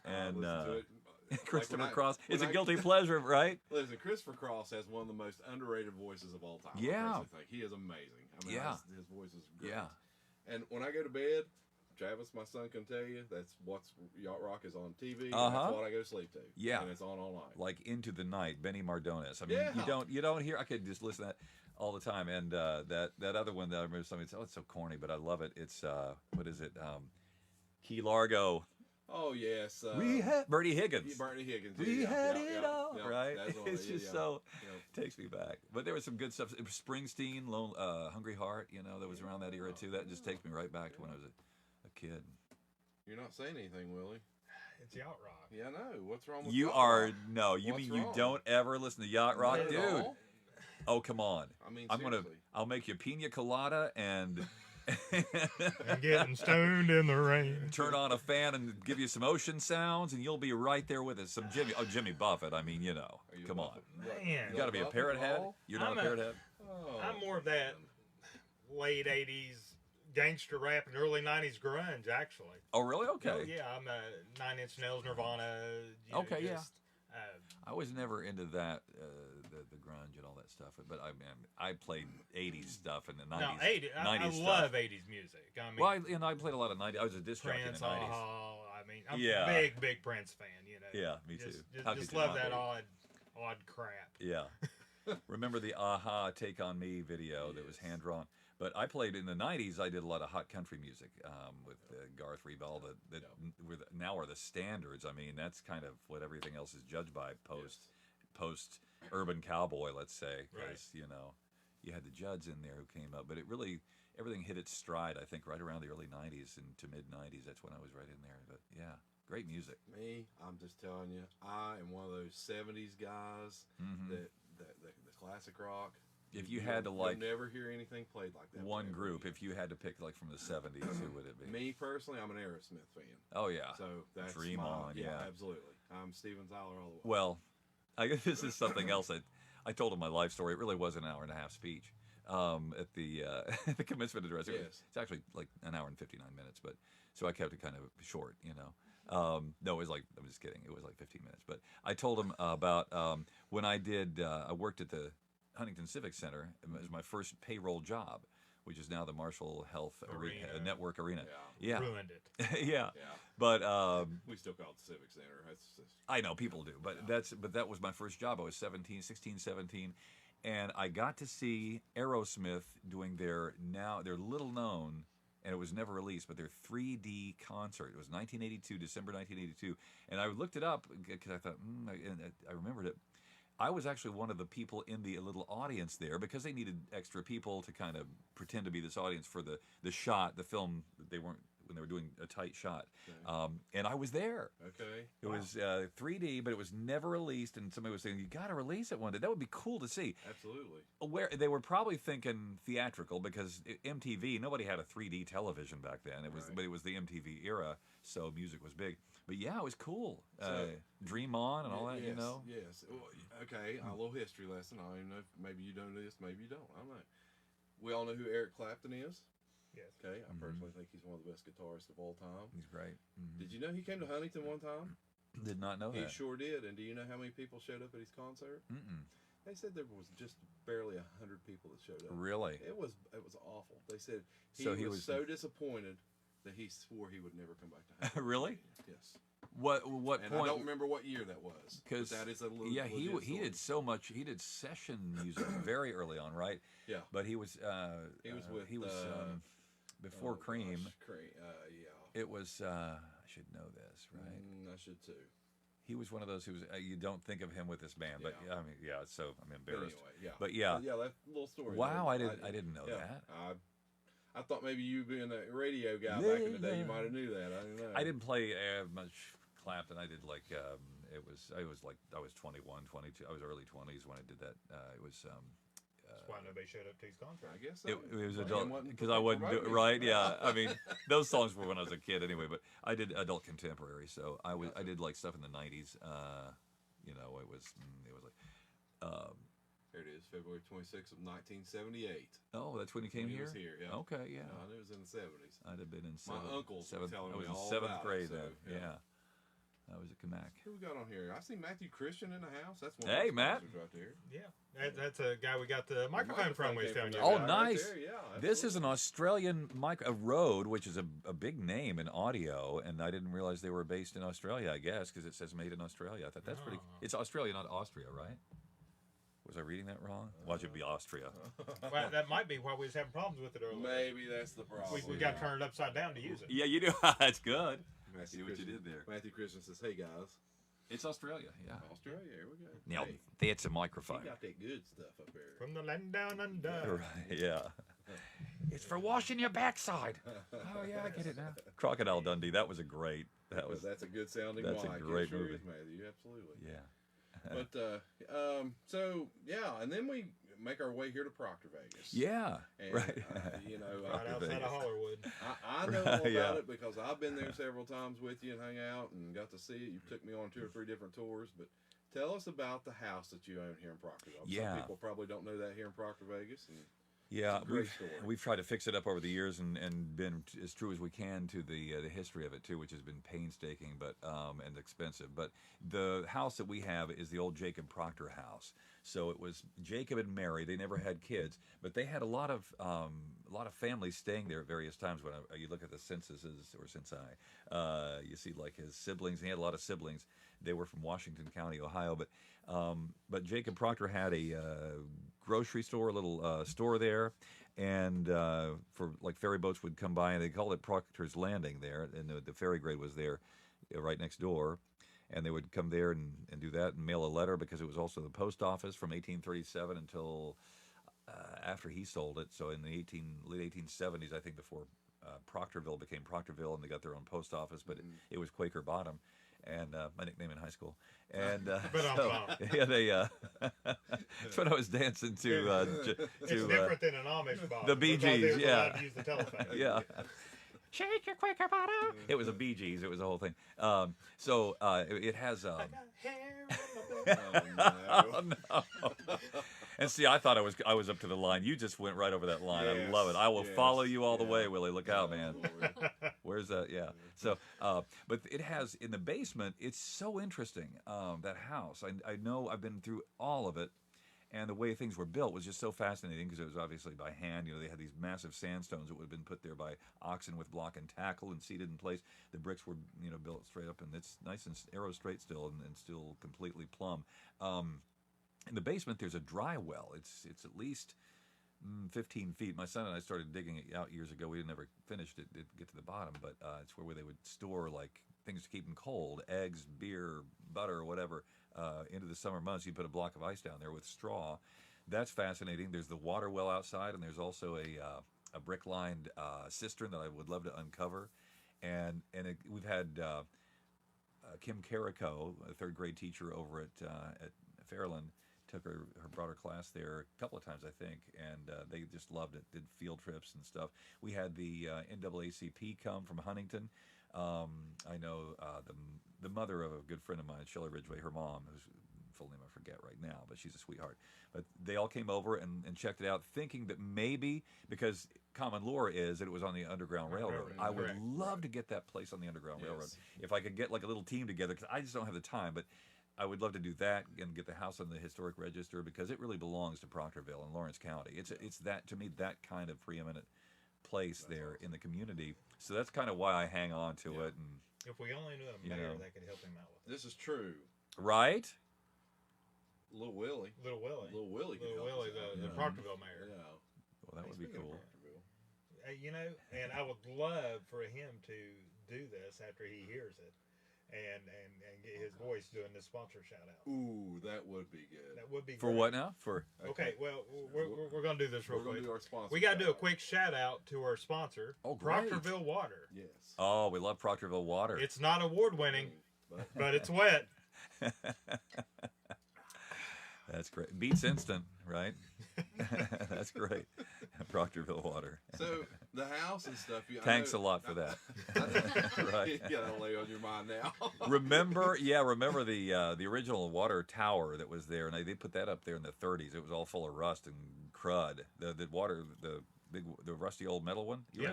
and Like Christopher when I- Cross. when It's a I- guilty pleasure, right? Listen, Christopher Cross has one of the most underrated voices of all time. Yeah. I personally think. He is amazing. I mean, Yeah. his voice is great. Yeah. And when I go to bed, Travis, my son, can tell you that's what's Yacht Rock is on TV. And Uh-huh. that's what I go to sleep to. Yeah. And it's on all night. Like Into the Night, Benny Mardones. I mean, Yeah. you don't hear. I could just listen to that all the time. And that other one that I remember somebody said, "Oh, it's so corny," but I love it. It's what is it? Key Largo. Oh yes. We had Bertie Higgins. Bertie Higgins. We yeah, had yeah, it yeah, all, yeah, right? that's one, It's yeah, just yeah, so yeah. takes me back. But there was some good stuff. Springsteen, Hungry Heart. You know, that was around that era too. That just takes me right back to when I was a kid. You're not saying anything, Willie. It's yacht rock. Yeah, I know. What's wrong with You Yacht are Rock? no. You What's mean you wrong? don't ever listen to yacht rock, Not at dude? all? Oh, come on. I mean, I'm gonna. seriously. I'll make you pina colada and And getting stoned in the rain. turn on a fan and give you some ocean sounds, and you'll be right there with us. Some Jimmy Buffett. I mean, you know, Are you come a on. Buffett? Man. You got to be a Buffett parrot at head. all? You're not I'm a a- parrot head. Oh, I'm more of that late 80s gangster rap and early 90s grunge, actually. Oh, really? Okay. Oh, yeah, I'm a 9 Inch Nails, Nirvana. You know, Okay, yeah. just, I was never into that, the grunge and all that stuff. But I played 80s stuff and the 90s. No, 80s. I 90s stuff. love 80s music. I mean, Well, I played a lot of 90s. I was a disc jockey in Prince, the 90s. I mean, I'm Yeah. a big Prince fan, you know. Yeah, me too. How Just could you love not that be? odd crap. Yeah. Remember the Aha Take On Me video that was hand drawn? But I played in the 90s. I did a lot of hot country music with Garth Reebell that now are the standards. I mean, that's kind of what everything else is judged by post urban cowboy, let's say. Because, you know, you had the Judds in there who came up. But it really, everything hit its stride, I think, right around the early 90s and to mid 90s. That's when I was right in there. But yeah, great music. Me, I'm just telling you, I am one of those 70s guys Mhm. that the classic rock. If you had to like, you'll never hear anything played like that. One group, if you had to pick like from the 70s, who would it be? Me personally, I'm an Aerosmith fan. Oh yeah. So that's Dream On. Yeah, absolutely. I'm Steven Tyler all the way. Well, I guess this is something else that I told him my life story. It really was an hour and a half speech at the the commencement address. Yes. It's actually like an hour and 59 minutes, but so I kept it kind of short, you know. No, it was like, I'm just kidding. It was like 15 minutes. But I told him about when I worked at the Huntington Civic Center. It was my first payroll job, which is now the Marshall Health Network Arena. Yeah. Ruined it. Yeah. But we still call it the Civic Center. That's I know people do, but that was my first job. I was 16, 17, and I got to see Aerosmith doing their little known, and it was never released, but their 3D concert. It was 1982, December 1982, and I looked it up because I thought, I remembered it. I was actually one of the people in the little audience there because they needed extra people to kind of pretend to be this audience for the shot, the film. They weren't when they were doing a tight shot, and I was there. Okay. It was 3D, but it was never released. And somebody was saying, "You got to release it one day. That would be cool to see." Absolutely. Where they were probably thinking theatrical because MTV. Nobody had a 3D television back then. It was, but it was the MTV era, so music was big. But yeah, it was cool. Dream On and all that, yes, you know? Yes. Well, okay, a little history lesson. I don't even know if maybe you know this, maybe you don't. I don't know. We all know who Eric Clapton is. Yes. Okay, I personally think he's one of the best guitarists of all time. He's great. Did you know he came to Huntington one time? Did not know that. He sure did. And do you know how many people showed up at his concert? They said there was just barely 100 people that showed up. Really? It was awful. They said he was so disappointed that he swore he would never come back to Huntington. Really? Yes. What and point? I don't remember what year that was. Because that is a little. Yeah, he did so much. He did session music very early on, right? Yeah. But he was before Cream. Yeah. It was. I should know this, right? I should too. He was one of those who was. You don't think of him with this band, but I mean, yeah. So I'm embarrassed. Anyway, yeah. But yeah. Yeah, that little story. Wow, I didn't know that. I thought maybe you being a radio guy back in the day, you might have knew that. I don't know. I didn't play much Clapton. I did like I was 21, 22. I was early 20s when I did that. It was. That's why nobody showed up to his concert. I guess so. It was adult because I wasn't do it right. Yeah, I mean those songs were when I was a kid anyway. But I did adult contemporary, so I did like stuff in the 90s. You know, it was like. There it is, February 26th of 1978. Oh, that's when you came here? He was here, yeah. Okay, yeah. No, I knew it was in the 70s. I'd have been in My uncles were telling me all seventh about grade it, so, then. Yeah. I was at Kamak. Who we got on here? I see Matthew Christian in the house. That's one Hey, of the Matt. right there. Yeah. That's a guy we got the microphone from. We was telling you Oh, about. nice. Right there, yeah, this is an Australian a Rode, which is a big name in audio, and I didn't realize they were based in Australia, I guess, because it says made in Australia. I thought that's pretty. It's Australia, not Austria, right? Was I reading that wrong? Watch it be Austria. Well, that might be why we was having problems with it earlier. Maybe that's the problem. We got to turn it upside down to use it. Yeah, you do. That's good. See what you did there. Matthew Christian says, "Hey guys, it's Australia." Yeah, Australia. Here we go. Now hey, that's a microphone. he got that good stuff up there. From the land down under. Right, yeah. It's for washing your backside. Oh yeah, I get it now. Crocodile Dundee. That was a great. That's a good sounding. That's mic. a great sure movie. Is, Matthew. Absolutely. Yeah. But so yeah, and then we make our way here to Proctor, Vegas. Yeah, and, right. You know, right outside of Hollywood. I know all about it because I've been there several times with you and hung out and got to see it. You took me on 2 or 3 different tours, but tell us about the house that you own here in Proctor. Some people probably don't know that here in Proctor, Vegas. And yeah, we've tried to fix it up over the years and been as true as we can to the history of it too, which has been painstaking but and expensive. But the house that we have is the old Jacob Proctor house. So it was Jacob and Mary. They never had kids, but they had a lot of families staying there at various times. When you look at the censuses or censi, you see like his siblings. And he had a lot of siblings. They were from Washington County, Ohio. But Jacob Proctor had a grocery store, a little store there, and for like ferry boats would come by, and they called it Proctor's Landing there, and the ferry grade was there, right next door, and they would come there and do that and mail a letter because it was also the post office from 1837 until after he sold it. So in the late 1870s, I think, before Proctorville became Proctorville, and they got their own post office, but it was Quaker Bottom. and my nickname in high school. And yeah, they. That's when I was dancing to. It's different than an Amish Bob. The Bee Gees, yeah. To use the telephone. Yeah. Shake your quicker butter. It was a Bee Gees. It was the whole thing. So it has. I got hair on Oh, no. And see, I thought I was up to the line. You just went right over that line. Yes, I love it. I will follow you all the yeah. way, Willie. Look out, man. Lord. Where's that? Yeah. So, but it has in the basement. It's so interesting. That house. I know. I've been through all of it, and the way things were built was just so fascinating because it was obviously by hand. You know, they had these massive sandstones that would have been put there by oxen with block and tackle and seated in place. The bricks were, built straight up, and it's nice and arrow straight still, and still completely plumb. In the basement, there's a dry well. It's at least 15 feet. My son and I started digging it out years ago. We never finished it, didn't get to the bottom, but it's where they would store like things to keep them cold, eggs, beer, butter, or whatever. Into the summer months, you put a block of ice down there with straw. That's fascinating. There's the water well outside, and there's also a brick-lined cistern that I would love to uncover. And we've had Kim Carrico, a third grade teacher over at Fairland, brought her class there a couple of times, I think, and they just loved it. Did field trips and stuff. We had the NAACP come from Huntington. I know the mother of a good friend of mine, Shelley Ridgway, her mom, whose full name I forget right now, but she's a sweetheart. But they all came over and checked it out, thinking that maybe, because common lore is that it was on the Underground Railroad. I would love to get that place on the Underground Railroad. If I could get like a little team together, because I just don't have the time, but I would love to do that and get the house on the historic register because it really belongs to Proctorville in Lawrence County. It's that, to me, that kind of preeminent place there in the community. So that's kind of why I hang on to it. And if we only knew a mayor that could help him out with it. This is true. Right? Little Willie. Little Willie, the Proctorville mayor. Yeah. Well, that would be cool. And I would love for him to do this after he hears it. And get his voice doing this sponsor shout out. Ooh, that would be good. That would be for great. What now? For okay, well we're gonna do this real quick. Do our sponsor we gotta do a quick shout out to our sponsor, Proctorville Water. Yes. Oh, we love Proctorville Water. It's not award winning, but it's wet. That's great. Beats instant, right? That's great. Proctorville Water. So the house and stuff. Thanks a lot for that. Right. You gotta lay on your mind now. Remember the original water tower that was there, and they put that up there in the 30s. It was all full of rust and crud. The water, the rusty old metal one. Do you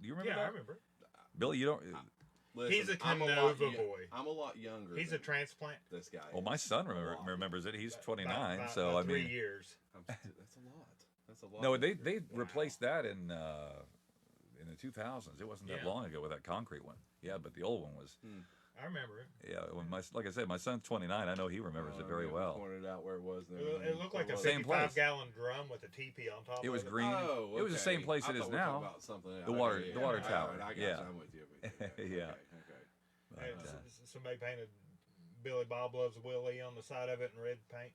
remember that? Yeah, I remember. Billy, you don't. Listen, he's a Canova boy. I'm a lot younger. He's a transplant. This guy. Well, my son remembers it. He's 29, so about I mean. 3 years. That's a lot. That's a lot. No, they replaced that in the 2000s. It wasn't that long ago with that concrete one. Yeah, but the old one was. I remember it. Yeah, like I said, my son's 29. I know he remembers it very well. Pointed out where it was. It looked like a same place. 55-gallon drum with a teepee on top. It was of green. Oh, okay. It was the same place it is now. About something else. The water tower. I got yeah. you. I'm with you. Yeah. Okay. Somebody painted Billy Bob Loves Willie on the side of it in red paint.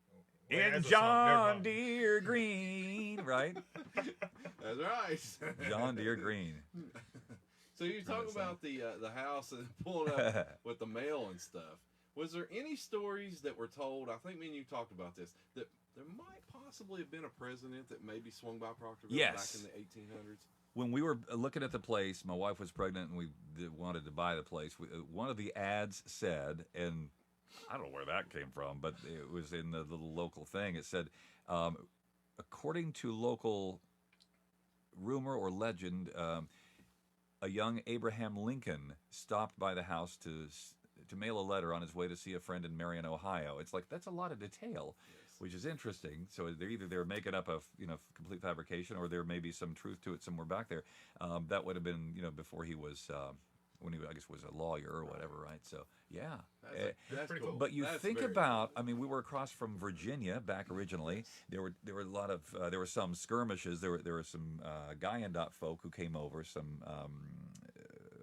In John Deere green, right? That's right. John Deere green. So you talk about the house and pulling up with the mail and stuff. Was there any stories that were told? I think me and you talked about this. That there might possibly have been a president that maybe swung by Proctorville back in the 1800s. When we were looking at the place, my wife was pregnant and we wanted to buy the place. One of the ads said, and I don't know where that came from, but it was in the little local thing. It said, according to local rumor or legend, a young Abraham Lincoln stopped by the house to mail a letter on his way to see a friend in Marion, Ohio. It's like, that's a lot of detail. Which is interesting. So they're making up a complete fabrication, or there may be some truth to it somewhere back there. That would have been before he was when he I guess was a lawyer or whatever, right? So yeah, that's pretty cool. But that's think about I mean, we were across from Virginia back originally. There were a lot of there were some skirmishes. There were some Guyandotte folk who came over. Some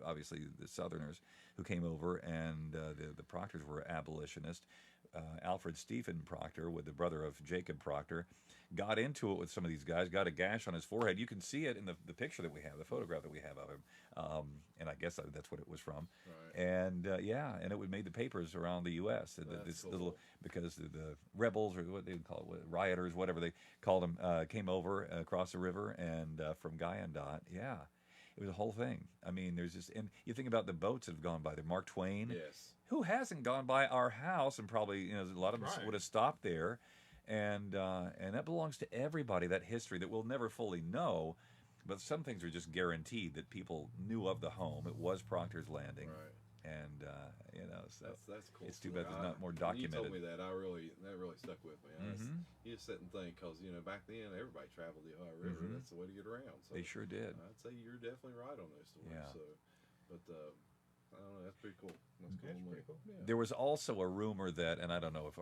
obviously the Southerners who came over, and the Proctors were abolitionists. Alfred Stephen Proctor, with the brother of Jacob Proctor, got into it with some of these guys, got a gash on his forehead. You can see it in the picture that we have, the photograph that we have of him. And I guess that's what it was from. Right. And and it would made the papers around the U.S. This cool. little, because the rebels, or what they would call it, rioters, whatever they called them, came over across the river and from Guyandotte. Yeah. It was a whole thing. I mean, there's just, and you think about the boats that have gone by there. Mark Twain, Yes. who hasn't gone by our house, and probably, a lot of them Right. would have stopped there, and that belongs to everybody. That history that we'll never fully know, but some things are just guaranteed that people knew of the home. It was Proctor's Landing, Right. and so That's cool. it's too bad there's not more documented. When you told me that, that really stuck with me. Mhm. You just sit and think, because back then everybody traveled the Ohio River. Mhm. That's the way to get around. So They sure did. I'd say you're definitely right on those stories. Yeah. So, but I don't know. That's pretty cool. That's cool. That's to me. pretty cool. Yeah. There was also a rumor that, and I don't know if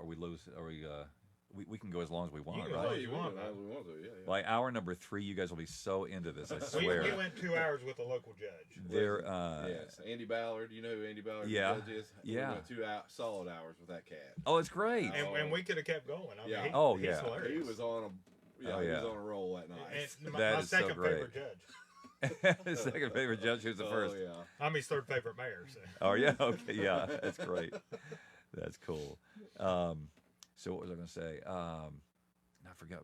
we can go as long as we want, can right? go Oh, as you want, man. we want to. Yeah. By hour number 3, you guys will be so into this. I We swear. went 2 hours with a local judge. There, Yes, Andy Ballard. You know who Andy Ballard Yeah. the judge is? Yeah. We went 2 solid hours with that cat. oh, it's great. And we could have kept going. I mean, Yeah. he- Oh, he's yeah. hilarious. He was on a he was on a roll that night. And my, That my is so second great. favorite judge. His second favorite judge, who's the first. Oh yeah. I'm his third favorite mayor. So. Oh yeah, okay, yeah, that's great. That's cool. So what was I going to say? I forgot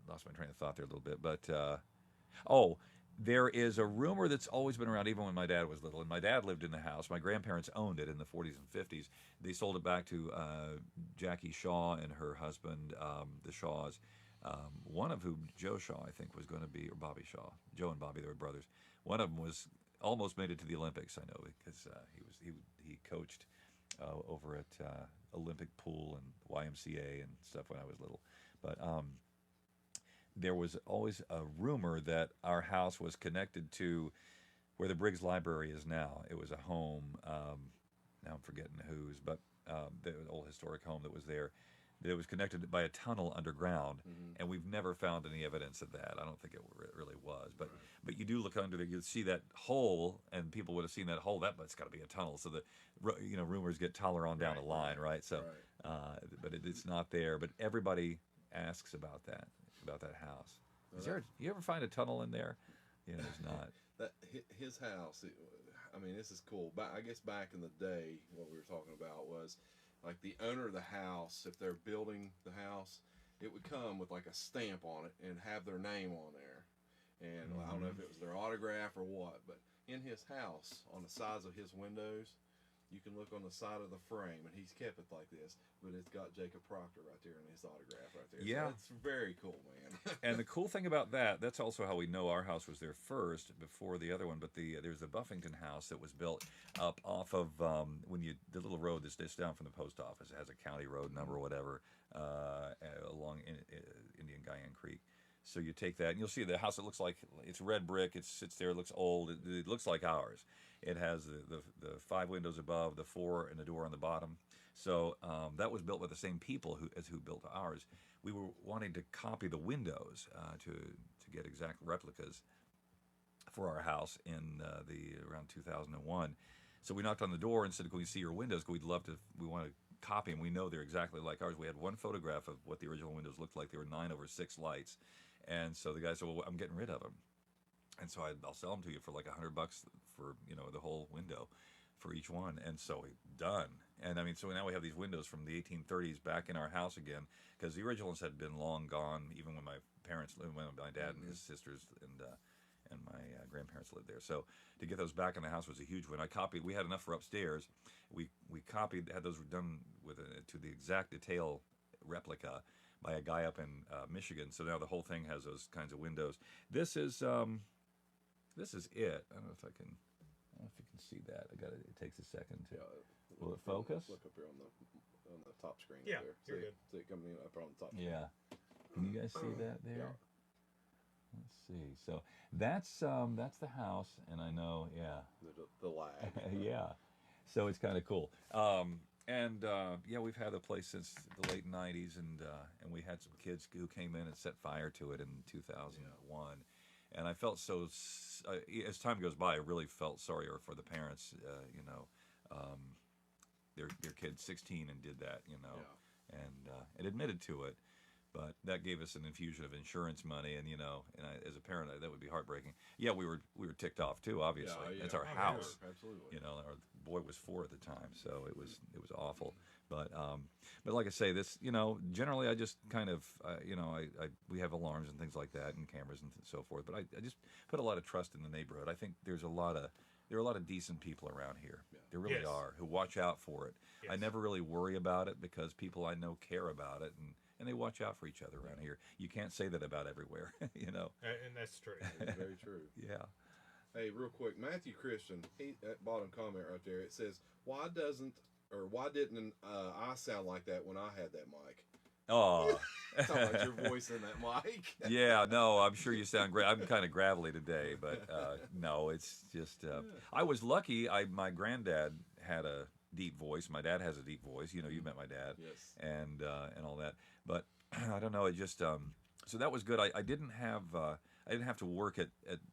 lost my train of thought there a little bit. But there is a rumor that's always been around, even when my dad was little. And my dad lived in the house. My grandparents owned it in the 40s and 50s. They sold it back to Jackie Shaw and her husband, the Shaws. One of whom, Joe Shaw, I think, was going to be, or Bobby Shaw. Joe and Bobby, they were brothers. One of them was almost made it to the Olympics, I know, because he coached over at Olympic Pool and YMCA and stuff when I was little. But there was always a rumor that our house was connected to where the Briggs Library is now. It was a home, now I'm forgetting whose, but the old historic home that was there. That it was connected by a tunnel underground, and we've never found any evidence of that. I don't think it really was, but you do look under there, you'd see that hole, and people would have seen that hole. That's got to be a tunnel. So the rumors get taller on down the line, right? So, but it's not there. But everybody asks about that house. You ever find a tunnel in there? Yeah, there's not. That his house. This is cool. But I guess back in the day, what we were talking about was, like, the owner of the house, if they're building the house, it would come with like a stamp on it and have their name on there. And I don't know if it was their autograph or what, but in his house, on the sides of his windows, you can look on the side of the frame, and he's kept it like this, but it's got Jacob Proctor right there and his autograph right there. Yeah. So it's very cool, man. And the cool thing about that's also how we know our house was there first before the other one. But there's the Buffington house that was built up off of the little road that's just down from the post office. It has a county road number or whatever along Indian Guyan Creek. So you take that, and you'll see the house. It looks like it's red brick. It sits there. It looks old. It looks like ours. It has the 5 windows above, the 4, and the door on the bottom. So that was built by the same people who built ours. We were wanting to copy the windows to get exact replicas for our house in around 2001. So we knocked on the door and said, "Can we see your windows? We want to copy them. We know they're exactly like ours." We had one photograph of what the original windows looked like. They were 9/6 lights. And so the guy said, "Well, I'm getting rid of them." And so I'll sell them to you for like $100 for the whole window for each one. And so done. And so now we have these windows from the 1830s back in our house again, because the originals had been long gone, even when my parents lived, when my dad and his sisters and my grandparents lived there. So to get those back in the house was a huge win. We had enough for upstairs. We had those done to the exact detail replica by a guy up in Michigan. So now the whole thing has those kinds of windows. This is it. I don't know if you can see that. It takes a second to. Will it focus? Look up here on the top screen. Yeah, there. you're good. See it coming up on the top. Yeah. Can you guys see that there? Yeah. Let's see. So that's the house, and I know, yeah. The lag. Yeah. So it's kind of cool. We've had the place since the late '90s, and we had some kids who came in and set fire to it in 2001. And I felt as time goes by, I really felt sorry for the parents. Their kid 16 and did that. and admitted to it. But that gave us an infusion of insurance money, and as a parent, that would be heartbreaking. Yeah, we were ticked off too. Obviously, it's our house. Absolutely. Our boy was 4 at the time, so it was awful. But like I say, this generally I just kind of we have alarms and things like that and cameras and so forth. But I just put a lot of trust in the neighborhood. I think there are a lot of decent people around here. Yeah. There really are, who watch out for it. Yes. I never really worry about it because people I know care about it and they watch out for each other around here. You can't say that about everywhere, And that's true. That's very true. Yeah. Hey, real quick, Matthew Christian, that bottom comment right there, it says, why didn't I sound like that when I had that mic? Oh. Sound like your voice in that mic. Yeah, no, I'm sure you sound great. I'm kind of gravelly today, but no, it's just, I was lucky. My granddad had a deep voice. My dad has a deep voice. You met my dad. Yes. And all that. But I don't know, it just, so that was good. I didn't have to work at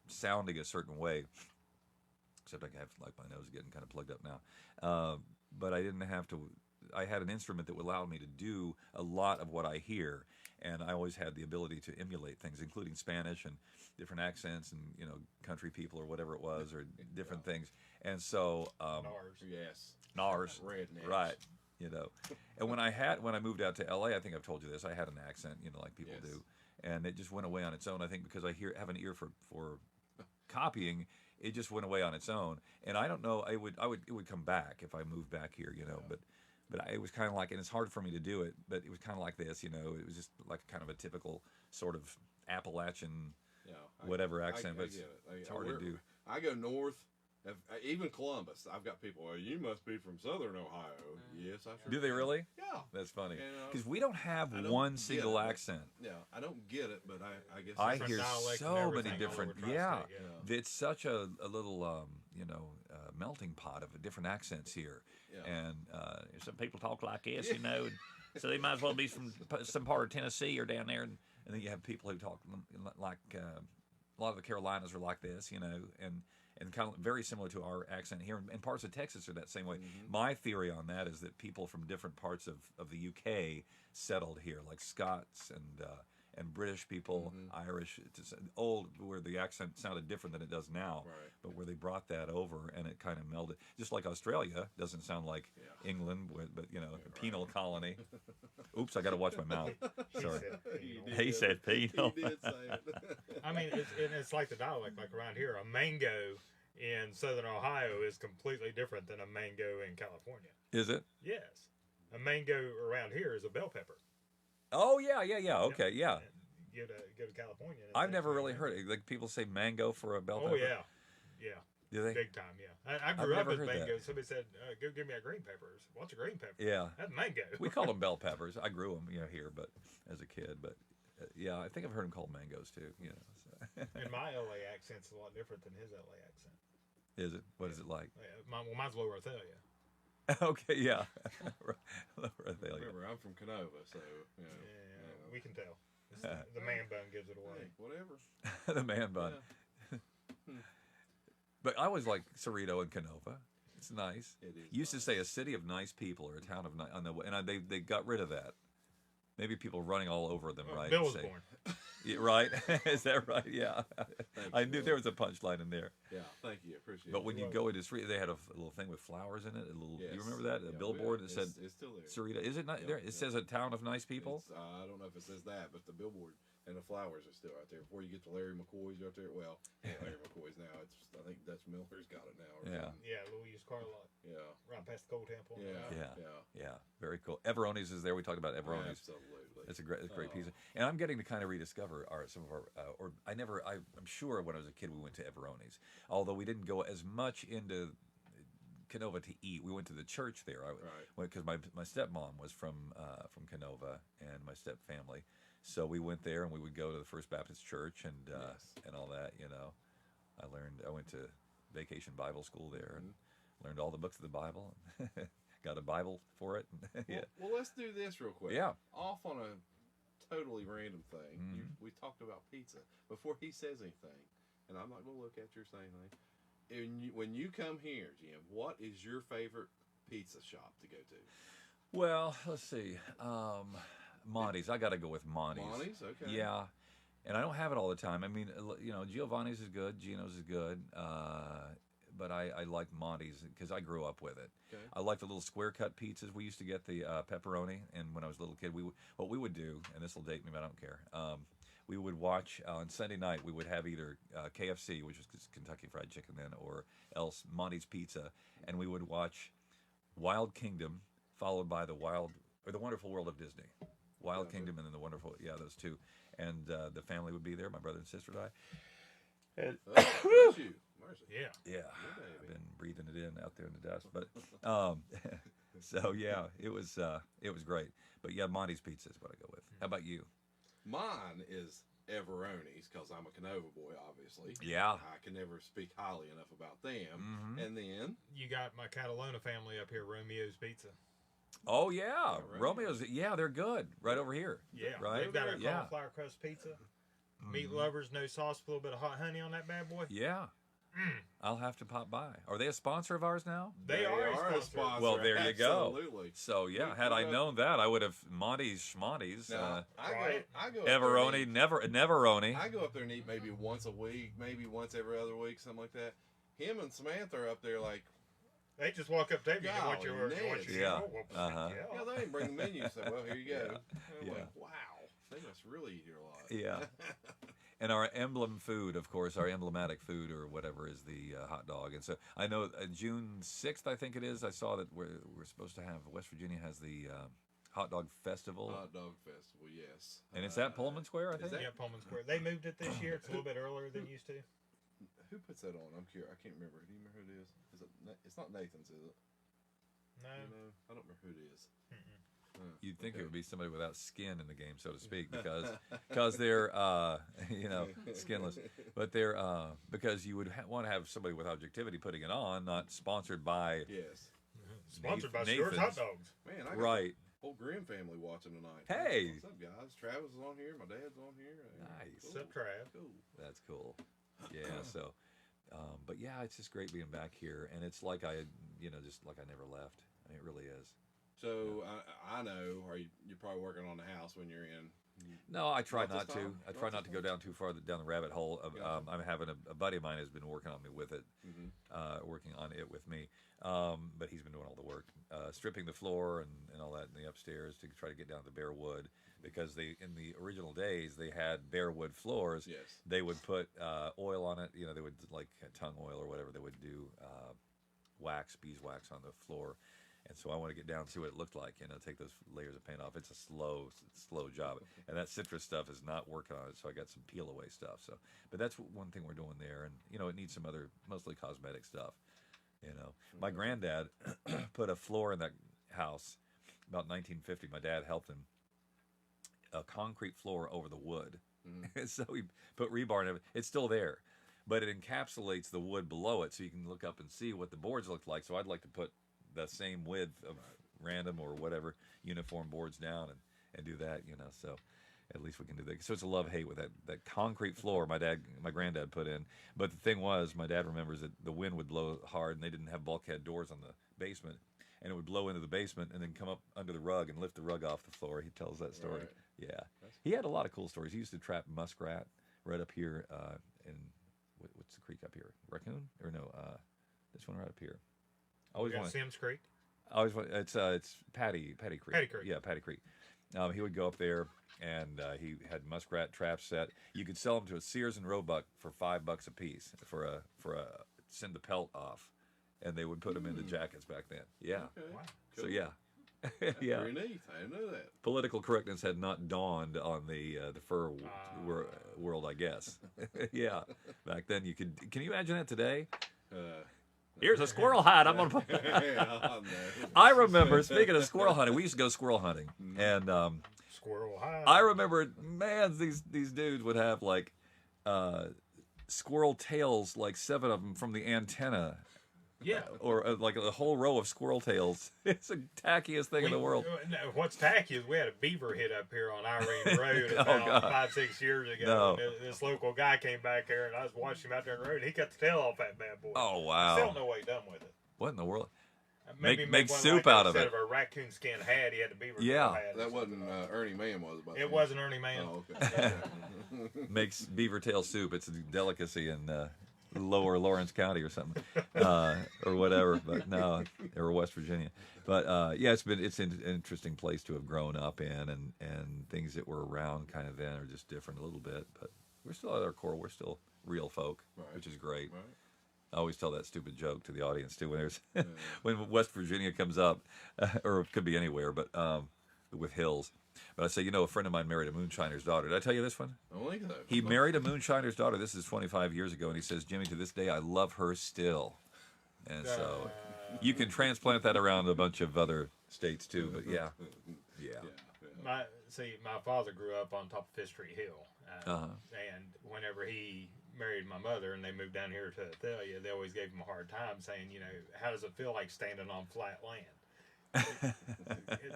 sounding a certain way, except I have my nose getting kind of plugged up now. But I didn't have to. I had an instrument that would allow me to do a lot of what I hear, and I always had the ability to emulate things, including Spanish and different accents and country people or whatever it was, or different things. And so NARS, yes, NARS, rednecks, right? And when I moved out to LA, I think I've told you this. I had an accent, like people do, and it just went away on its own. I think because I have an ear for copying. It just went away on its own, and I don't know. It would come back if I moved back here, But it was kind of like, and it's hard for me to do it. But it was kind of like this, It was just like kind of a typical sort of Appalachian, whatever accent. But it's hard to do. I go north, even Columbus. I've got people. Well, you must be from Southern Ohio. Yes, I sure. Do they really? Yeah. That's funny because we don't have one single accent. Yeah, I don't get it, but I guess I hear so many different. Yeah, it's such a little melting pot of different accents here, and some people talk like this, and so they might as well be from some part of Tennessee or down there, and then you have people who talk like a lot of the Carolinas are like this, and kind of very similar to our accent here, and parts of Texas are that same way. Mm-hmm. My theory on that is that people from different parts of the UK settled here, like Scots and British people, Irish, old, where the accent sounded different than it does now, but where they brought that over and it kind of melded. Just like Australia doesn't sound like England, but a penal colony. Oops, I got to watch my mouth. Sorry. He said penal. He did say it. I mean, it's like the dialect, like around here, a mango in Southern Ohio is completely different than a mango in California. Is it? Yes. A mango around here is a bell pepper. Oh, yeah. Okay, yeah. Go to California. I've never really heard it. Like people say mango for a bell pepper. Oh, yeah. Yeah. Do they? Big time, yeah. I grew up with mango. Somebody said, go give me a green pepper. What's a green pepper? Yeah. That's mango. We call them bell peppers. I grew them, here, but as a kid. But, yeah, I think I've heard them called mangoes, too, So. And my LA accent's a lot different than his LA accent. Is it? What is it like? Mine's Lower Athalia. Okay, yeah. Remember, I'm from Canova, so we can tell. The man bun gives it away. Hey, whatever. The man bun. Yeah. But I always like Cerrito and Canova. It's nice. It is. Used to say a city of nice people or a town of nice, and they got rid of that. Maybe people running all over them, right? Bill was born. Yeah, right? Is that right? Yeah. I knew there was a punchline in there. Yeah, thank you. Appreciate it. But when you go into street, they had a little thing with flowers in it. Yes. You remember that? A billboard that said, it's still there. Cerrito. Is it not there? It says a town of nice people? I don't know if it says that, but the billboard and the flowers are still out there. Before you get to Larry McCoy's out there. Well, Larry McCoy's now. I think Dutch Miller's got it now. Yeah, little used car lot. Yeah. Right past the Coal Temple. Yeah. Very cool. Everoni's is there. We talked about Everoni's. Absolutely. It's a great piece. And I'm getting to kind of rediscover some of our, I'm sure when I was a kid we went to Everoni's. Although we didn't go as much into Canova to eat. We went to the church there. Because my stepmom was from Canova and my step family. So we went there and we would go to the First Baptist Church and all that, I went to vacation Bible school there and learned all the books of the Bible and got a Bible for it. Well, let's do this real quick. Yeah. Off on a totally random thing. We talked about pizza before he says anything, and I'm not going to look at you or say anything. When you come here, Jim, what is your favorite pizza shop to go to? Well, let's see. Monty's. I got to go with Monty's. Monty's, okay. Yeah. And I don't have it all the time. I mean, you know, Giovanni's is good. Gino's is good. But I like Monty's because I grew up with it. Okay. I like the little square cut pizzas. We used to get the pepperoni, and when I was a little kid, what we would do, and this will date me, but I don't care. We would watch on Sunday night. We would have either KFC, which was Kentucky Fried Chicken then, or else Monty's Pizza, and we would watch Wild Kingdom, followed by the Wonderful World of Disney. Wild Kingdom and then the Wonderful, those two, and the family would be there. My brother and sister and I. And Bless you. Mercy. yeah, I've been breathing it in out there in the dust, but so yeah, it was great. But yeah, Monty's Pizza is what I go with. How about you? Mine is Everoni's because I'm a Canova boy, obviously. Yeah, I can never speak highly enough about them. Mm-hmm. And then You got my Catalona family up here, Romeo's Pizza. oh yeah, right. Romeo's. Yeah, they're good. Right over here. Yeah, Right? they've got a Yeah. cauliflower crust pizza. Meat lovers, no sauce, a little bit of hot honey on that bad boy. Yeah. I'll have to pop by. Are they a sponsor of ours now? They are a sponsor. Well, there you go. Absolutely. So yeah, had I known that, I would have Monty's Schmonty's. Now, Right. I go up there and Everoni, eat- Neveroni. I go up there and eat maybe once a week, maybe once every other week, something like that. Him and Samantha are up there like, They just walk up to you and what you Golly, order. Ned. Yeah. Yeah. yeah, they didn't bring the menu. So, well, here you go. Yeah. And I'm Yeah. like, wow, they must really eat here a lot. Yeah. And our emblem food, of course, our emblematic food or whatever is the hot dog. And so I know June 6th, I think it is, I saw that we're supposed to have, West Virginia has the hot dog festival. Hot dog festival, yes. And it's at Pullman Square, I think? Yeah, Pullman Square. They moved it this year. It's a little bit earlier than it used to. Who puts that on? I'm curious. I can't remember. Do you remember who it is? It's not Nathan's, is it? No. You know, I don't remember who it is. You'd think it would be somebody without skin in the game, so to speak, because they're skinless. But they're because you would want to have somebody with objectivity putting it on, not sponsored by Yes. Sponsored by Nathan's. Stewart's Hot Dogs. Man, I got right. the whole Grimm family watching tonight. Hey. What's up, guys? Travis is on here. My dad's on here. Nice. Cool. What's up, Trav? Cool. That's cool. Yeah. So, but yeah, it's just great being back here, and it's like just like I never left. I mean, it really is. So I know, you're probably working on the house when you're in. No, I try Not not this to. time? I Not try this not to go time? down too far down the rabbit hole. Gotcha. I'm having a buddy of mine has been working on me with it, working on it with me. But he's been doing all the work, stripping the floor and all that in the upstairs to try to get down to bare wood. Because in the original days they had bare wood floors. Yes. They would put oil on it. They would like tongue oil or whatever. They would do beeswax on the floor. And so I want to get down to see what it looked like, take those layers of paint off. It's a slow job. And that citrus stuff is not working on it, so I got some peel away stuff. So, but that's one thing we're doing there. And, it needs some other, mostly cosmetic stuff, My granddad put a floor in that house about 1950. My dad helped him. A concrete floor over the wood. So he put rebar in it. It's still there. But it encapsulates the wood below it so you can look up and see what the boards look like. So I'd like to put the same width of random or whatever uniform boards down and do that, so at least we can do that. So it's a love-hate with that concrete floor my granddad put in. But the thing was, my dad remembers that the wind would blow hard and they didn't have bulkhead doors on the basement, and it would blow into the basement and then come up under the rug and lift the rug off the floor. He tells that story. Right. Yeah. He had a lot of cool stories. He used to trap muskrat right up here in what's the creek up here? Raccoon? Or no, this one right up here. We got Sims Creek. It's Patty Creek. Patty Creek. Yeah, Patty Creek. He would go up there, and he had muskrat traps set. You could sell them to a Sears and Roebuck for $5 a piece for a send the pelt off, and they would put them in the jackets back then. Yeah. Okay. Wow. So Cool. yeah. That's Yeah. Very neat. I didn't know that. Political correctness had not dawned on the fur world, I guess. Yeah. Back then, can you imagine that today? Here's a squirrel hide. I'm gonna put. Yeah, I remember, speaking of squirrel hunting, we used to go squirrel hunting, and Squirrel High. I remember, man, these dudes would have like squirrel tails, like 7 of them from the antenna, Yeah. or like a whole row of squirrel tails. It's the tackiest thing in the world. No, what's tacky is we had a beaver hit up here on Irene Road about 5-6 years ago. No. And this local guy came back here, and I was watching him out there on the road. And he cut the tail off that bad boy. Oh I wow! still don't know what he done with it. What in the world? make soup out of it. Instead of a raccoon skin hat, he had a beaver Yeah. hat. That wasn't Ernie Mann, was it? It wasn't Ernie Mann. Oh, okay. Makes beaver tail soup. It's a delicacy in lower Lawrence County or something, or whatever. But no, or West Virginia. But yeah, it's an interesting place to have grown up in, and things that were around kind of then are just different a little bit. But we're still at our core. We're still real folk, which is great. Right. I always tell that stupid joke to the audience too when there's when West Virginia comes up, or it could be anywhere, but with hills. But I say, a friend of mine married a moonshiner's daughter. Did I tell you this one? I don't think so. He married a moonshiner's daughter. This is 25 years ago, and he says, Jimmy, to this day, I love her still. And so you can transplant that around a bunch of other states too. But yeah. My father grew up on top of Fifth Street Hill, and whenever he married my mother and they moved down here to Athalia, they always gave him a hard time saying, how does it feel like standing on flat land?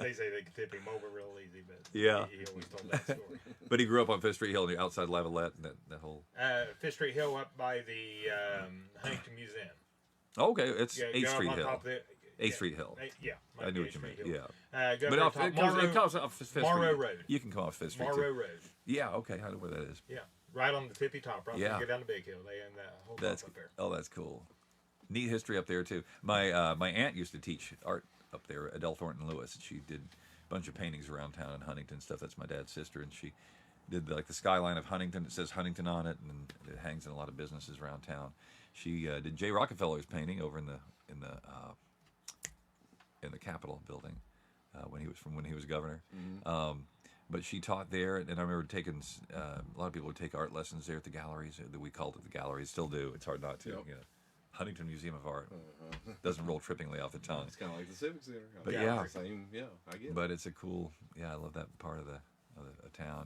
They say they could tip him over real easy, but he always told that story. But he grew up on Fifth Street Hill, outside Lavalette, and that whole... Fifth Street Hill up by the Huntington Museum. Okay, it's 8th Street Hill. 8th Street Hill. I knew what you meant. Yeah. But it comes off Fifth Street. Morrow Road. You can come off Fifth Street. Morrow Road. Yeah, okay, I know where that is. Yeah, right on the tippy top, right? Yeah. Get down the big hill. They own that whole top up there. Oh, that's cool. Neat history up there, too. My aunt used to teach art up there, Adele Thornton Lewis. She did a bunch of paintings around town in Huntington stuff. That's my dad's sister, and she did the skyline of Huntington. It says Huntington on it, and it hangs in a lot of businesses around town. She did J. Rockefeller's painting over in the Capitol building when he was governor. Mm-hmm. But she taught there, and I remember taking a lot of people would take art lessons there at the galleries. That we called it the galleries, still do. It's hard not to. Yep. Huntington Museum of Art doesn't roll trippingly off the tongue. It's kind of like the Civic Center. But I get it. But it's a cool. I love that part of the town,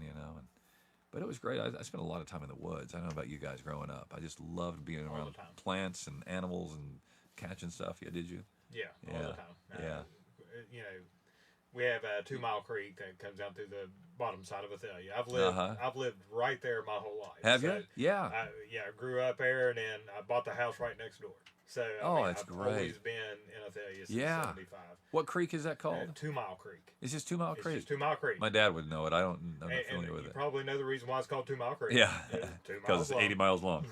But it was great. I spent a lot of time in the woods. I don't know about you guys growing up. I just loved being around plants and animals and catching stuff. Yeah, did you? Yeah, all the time. We have 2 Mile Creek that comes down through the bottom side of Athalia. I've lived right there my whole life. Have you? Yeah. I grew up there, and then I bought the house right next door. So that's I've great. always been in Athalia since 75. What creek is that called? 2 Mile Creek. It's just 2 Mile Creek. It's just 2 Mile Creek. My dad would know it. I'm not familiar with you it. Probably know the reason why it's called 2 Mile Creek. Yeah, 2 miles because it's 80 miles long.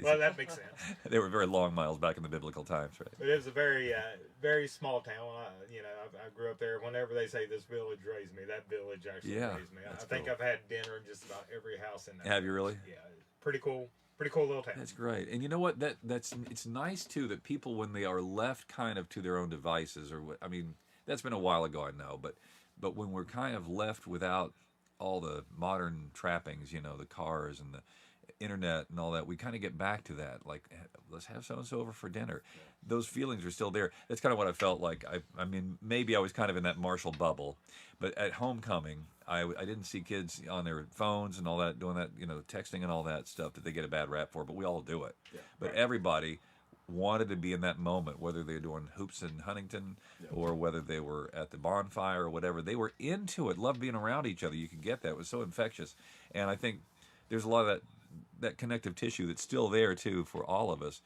Well, that makes sense. They were very long miles back in the biblical times, right? But it was a very, very small town. I grew up there. Whenever they say this village raised me, that village actually raised me. I think I've had dinner in just about every house in there. Have you really? Yeah, pretty cool. Pretty cool little town. That's great. And you know what? It's nice too that people, when they are left kind of to their own devices, that's been a while ago, I know, but when we're kind of left without all the modern trappings, the cars and the internet and all that, we kind of get back to that. Like, let's have so-and-so over for dinner. Yeah. Those feelings are still there. That's kind of what I felt like. Maybe I was kind of in that Marshall bubble, but at homecoming, I didn't see kids on their phones and all that, doing that, texting and all that stuff that they get a bad rap for, but we all do it. Yeah, but everybody wanted to be in that moment, whether they were doing hoops in Huntington or whether they were at the bonfire or whatever. They were into it, loved being around each other. You could get that. It was so infectious. And I think there's a lot of that connective tissue that's still there, too, for all of us.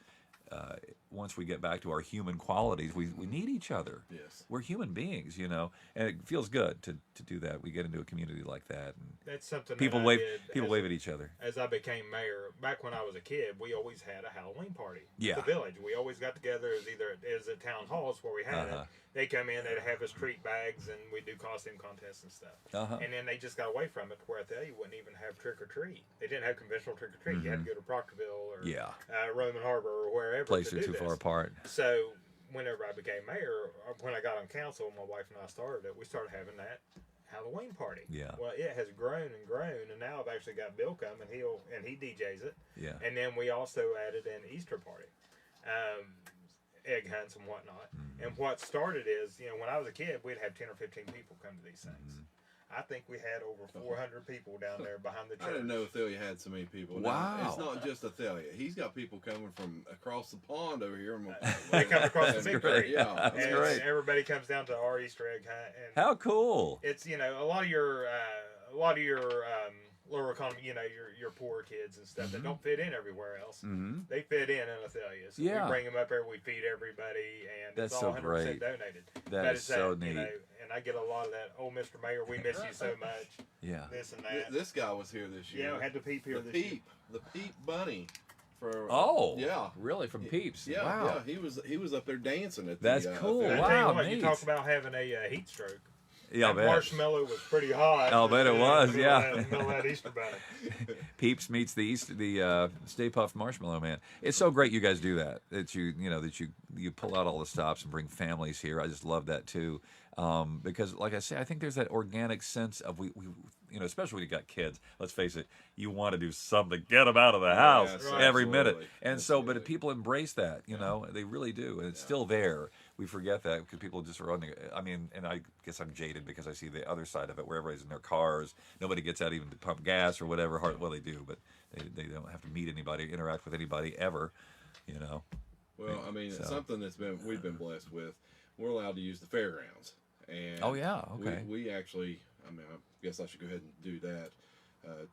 Once we get back to our human qualities, we need each other. Yes. We're human beings, and it feels good to do that. We get into a community like that, and that's something people that wave at each other. As I became mayor, back when I was a kid, we always had a Halloween party. Yeah. At the village, we always got together. It was at town halls where we had it. They come in, they'd have us treat bags, and we'd do costume contests and stuff. And then they just got away from it to where they wouldn't even have trick or treat. They didn't have conventional trick or treat. Mm-hmm. You had to go to Proctorville or Roman Harbor or wherever. Places are too far apart. So whenever I became mayor, when I got on council, my wife and I started it. We started having that Halloween party. Yeah. Well, it has grown and grown, and now I've actually got Bill come, and he DJs it. Yeah. And then we also added an Easter party. Egg hunts and whatnot. Mm-hmm. And what started is, when I was a kid, we'd have 10 or 15 people come to these things. Mm-hmm. I think we had over 400 people down there behind the church. I didn't know Athalia had so many people. Wow. Now, it's not just Athalia. He's got people coming from across the pond over here. They come across the big creek. Yeah, that's great. Everybody comes down to our Easter egg hunt. And how cool. It's, a lot of your lower economy, your poor kids and stuff that don't fit in everywhere else. They fit in Athalia. So we bring them up here, we feed everybody, and that's it's all so 100% great. donated. That is so neat. And I get a lot of that, oh, Mr. Mayor, we miss you so much. Yeah. This and that. This guy was here this year. Yeah, we had the Peep here this year. The Peep Bunny. Really? From Peeps? Yeah, wow. Yeah, he was up there dancing at That's cool. I Wow, tell you what, neat. you talk about having a heat stroke. Yeah, that marshmallow was pretty hot. I'll bet it was, yeah. Middle of that Easter bunny. Peeps meets the Stay Puft Marshmallow Man. It's so great you guys do that. That you pull out all the stops and bring families here. I just love that too. Because like I say, I think there's that organic sense of we especially when you got kids. Let's face it, you want to do something to get them out of the house every minute. And but people embrace that, they really do, and it's still there. We forget that because people just are on and I guess I'm jaded because I see the other side of it where everybody's in their cars. Nobody gets out even to pump gas or whatever. Well, they do, but they don't have to meet anybody, interact with anybody ever, Well, it's something we've been blessed with. We're allowed to use the fairgrounds. And okay. We actually, I guess I should go ahead and do that.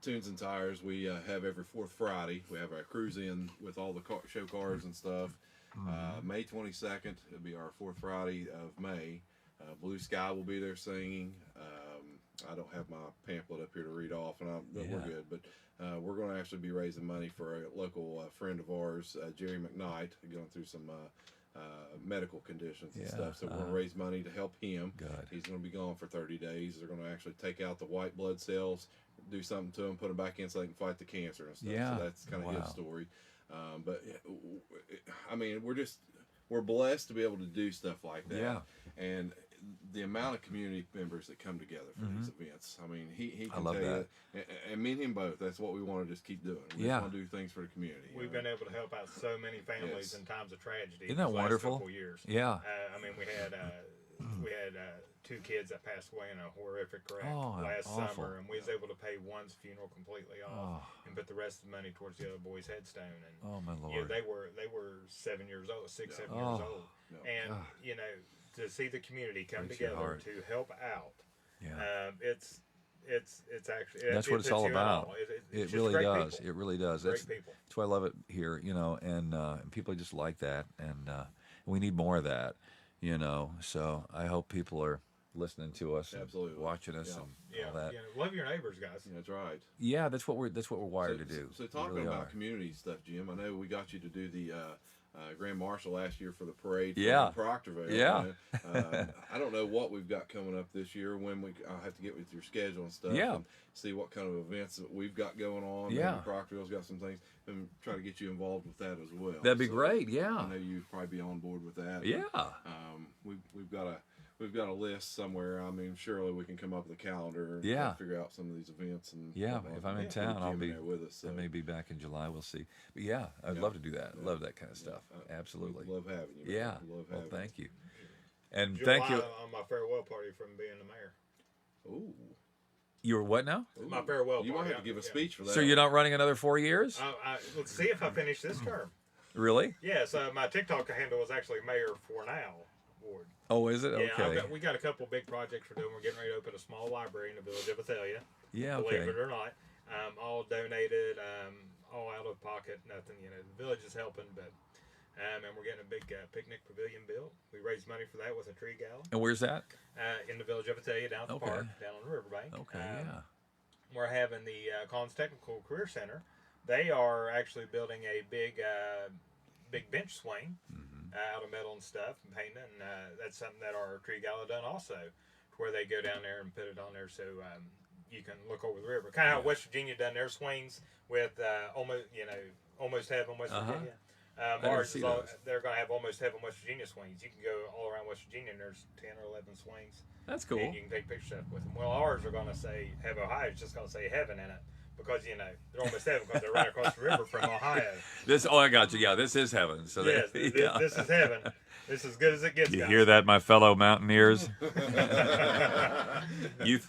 Tunes and Tires, we have every fourth Friday. We have our cruise in with all the show cars and stuff. May 22nd, it'll be our fourth Friday of May. Blue Sky will be there singing. I don't have my pamphlet up here to read off, but we're good. But we're going to actually be raising money for a local friend of ours, Jerry McKnight, going through some medical conditions and stuff. So we're going to raise money to help him. Good. He's going to be gone for 30 days. They're going to actually take out the white blood cells, do something to him, put them back in so they can fight the cancer and stuff. Yeah. So that's kind of his story. But we're blessed to be able to do stuff like that. Yeah. And the amount of community members that come together for these events. He can I love tell that. you, and me and him both, that's what we want to just keep doing. We just want to do things for the community. We've been able to help out so many families in times of tragedy. Isn't that wonderful? Last couple years. Yeah. We had 2 kids that passed away in a horrific wreck last awful. summer, and we was able to pay one's funeral completely off and put the rest of the money towards the other boy's headstone. And my Lord. they were 7 years old, 6, 7 years old, and to see the community come together to help out. Yeah. It's actually that's what it's all about. It really does. People. It really does. That's why I love it here. And people just like that, and we need more of that. So I hope people are listening to us, and watching us, and all that. Love your neighbors, guys. That's right. Yeah, that's what we're wired to do. So talking about community stuff, Jim, I know we got you to do the Grand Marshal last year for the parade from Proctorville. Yeah. I don't know what we've got coming up this year. I'll have to get with your schedule and stuff. Yeah. And see what kind of events that we've got going on. Yeah. Maybe Proctorville's got some things, and try to get you involved with that as well. That'd be great. Yeah. I know you'd probably be on board with that. Yeah. But, we've got a list somewhere. Surely we can come up with a calendar and figure out some of these events. And if I'm in town, I'll be with us. So. I may be back in July. We'll see. But I'd love to do that. Love that kind of stuff. Absolutely. Love having you. Yeah. Love having you. Thank you. And July, thank you on my farewell party from being the mayor. Ooh. You're what now? My farewell party. You might have to give a speech for that. So you're not running another 4 years? Let's see if I finish this term. Really? Yeah, so my TikTok handle is actually Mayor for Now Ward. Oh, is it? Okay. Yeah, we got a couple big projects we're doing. We're getting ready to open a small library in the village of Athalia. Yeah, Believe it or not. All donated, all out of pocket, nothing. The village is helping, but and we're getting a big picnic pavilion built. We raised money for that with a tree gala. And where's that? In the village of Athalia, down at the park, down on the riverbank. Okay, We're having the Collins Technical Career Center. They are actually building a big bench swing out of metal and stuff and painting it, and that's something that our tree gala done also, where they go down there and put it on there so you can look over the river. Kind of how West Virginia done their swings with Almost Heaven, West Virginia. Ours is they're going to have Almost Heaven, West Virginia swings. You can go all around West Virginia, and there's 10 or 11 swings. That's cool. And you can take pictures with them. Well, ours are going to say have Ohio. It's just going to say heaven in it. Because they're almost heaven because they're right across the river from Ohio. I got you. Yeah, this is heaven. So yes, this is heaven. This is as good as it gets. You hear that, my fellow mountaineers?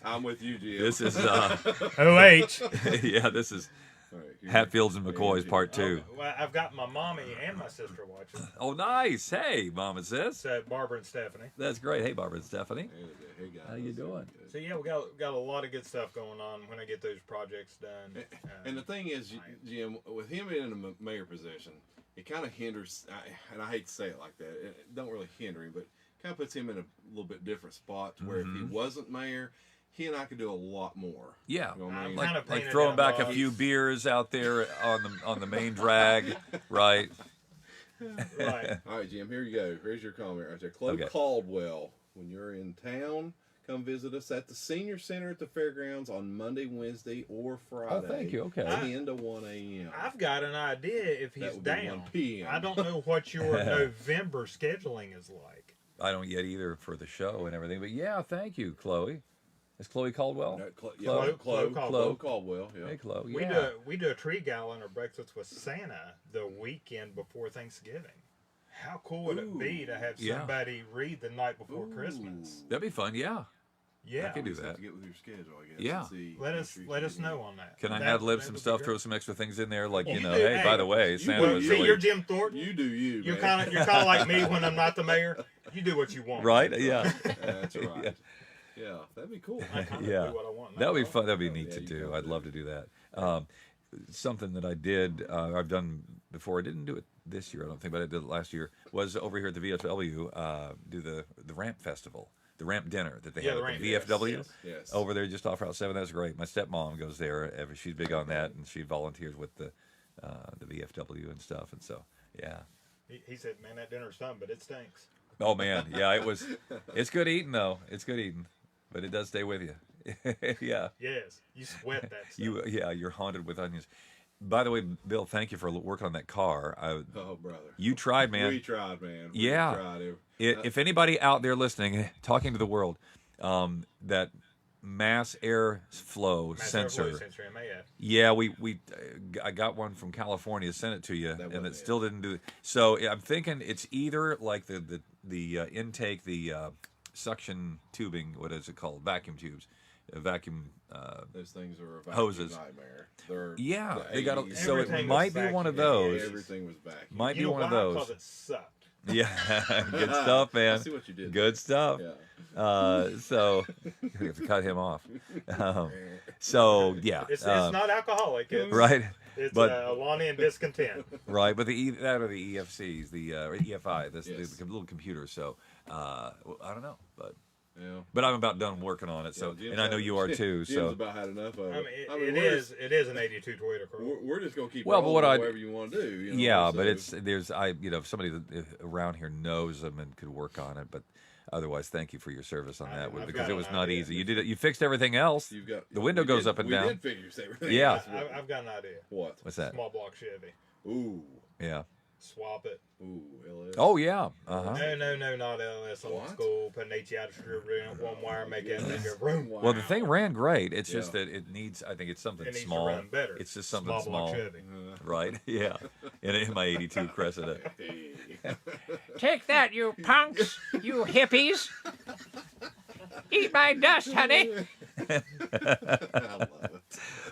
I'm with you, Jim. This is OH. yeah, this is Right, Hatfields and McCoys Part 2. Well, I've got my mommy and my sister watching. Oh, nice. Hey, Mom and Sis. So Barbara and Stephanie. That's great. Hey, Barbara and Stephanie. Hey guys. How you doing? So yeah, we got a lot of good stuff going on when I get those projects done. And the thing is, Jim, with him in the mayor position, it kind of hinders, and I hate to say it like that, it don't really hinder him, but kind of puts him in a little bit different spot to where if he wasn't mayor, he and I could do a lot more. Yeah, you know what I mean? like throwing back a few beers out there on the main drag, right? Right. All right, Jim. Here you go. Here's your comment right there. Chloe Caldwell. When you're in town, come visit us at the Senior Center at the Fairgrounds on Monday, Wednesday, or Friday. Oh, thank you. Okay. 10 to 1 a.m. I've got an idea if he's down. 1 p.m. I don't know what your November scheduling is like. I don't yet either for the show and everything, but yeah, thank you, Chloe. Is Chloe Caldwell? No, Chloe Caldwell. Yeah. Hey, Chloe. We do a tree gala or breakfast with Santa the weekend before Thanksgiving. How cool would it be to have somebody read the night before Christmas? That'd be fun. Yeah. Yeah. I could do that. Have to get with your schedule, I guess. Yeah. See let us know on that. Can I ad-lib some stuff? Throw some extra things in there, like hey, by the way, Santa was really. You're Jim Thornton. You do you. You're kind of like me when I'm not the mayor. You do what you want. Right? Yeah. That's right. Yeah, that'd be cool. Yeah, that'd be fun. That'd be neat to do. I'd love to do that. Something that I did, I've done before. I didn't do it this year, I don't think, but I did it last year. Was over here at the VFW, do the Ramp Festival, the Ramp dinner that they have at the VFW over there just off Route 7. That's great. My stepmom goes there. She's big on that, and she volunteers with the VFW and stuff. And so, yeah. He said, "Man, that dinner's fun, but it stinks." Oh man, yeah, it was. It's good eating though. It's good eating. But it does stay with you. Yeah. Yes. You sweat that stuff. You're haunted with onions. By the way, Bill, thank you for working on that car. Oh, brother. You tried, man. We tried, man. Yeah. Tried. If anybody out there listening, talking to the world, that mass airflow sensor. MAF. Yeah, I got one from California, sent it to you, and it still didn't do it. So I'm thinking it's either like the intake, the suction tubing, what is it called? Vacuum tubes, vacuum. Those things are a vacuum hoses. Nightmare. They got. So it might be one of those. Everything was vacuum. Might be one of those. Because it sucked. Yeah, good stuff, man. I see what you did. Good stuff. Yeah. So we have to cut him off. So yeah, it's not alcoholic. It's, right. It's Lonnie and discontent. Right, but that or the EFCs, the EFI, the little computer. So I don't know, but. Yeah. But I'm about done working on it, so Jim's and I know you are too. Jim's So about had enough of it. It is an 82 Toyota Corolla. We're just gonna keep but whatever you want to do. You know, yeah, so. but if somebody around here knows them and could work on it, but otherwise, thank you for your service on that one because it was not easy. You did it. You fixed everything else. The window goes up and down. We did fix everything. Yeah. I've got an idea. What's that? Small block Chevy. Ooh. Yeah. Swap it. Ooh, LS. Oh yeah. No, not LS. Old school. Put an HE out of one wire, make it room. Wow. Well, the thing ran great. It's just that it needs. I think it's something small. To run better. It's just something small. Chevy. Right? Yeah. In my '82 Cressida. Take that, you punks, you hippies! Eat my dust, honey. I love it.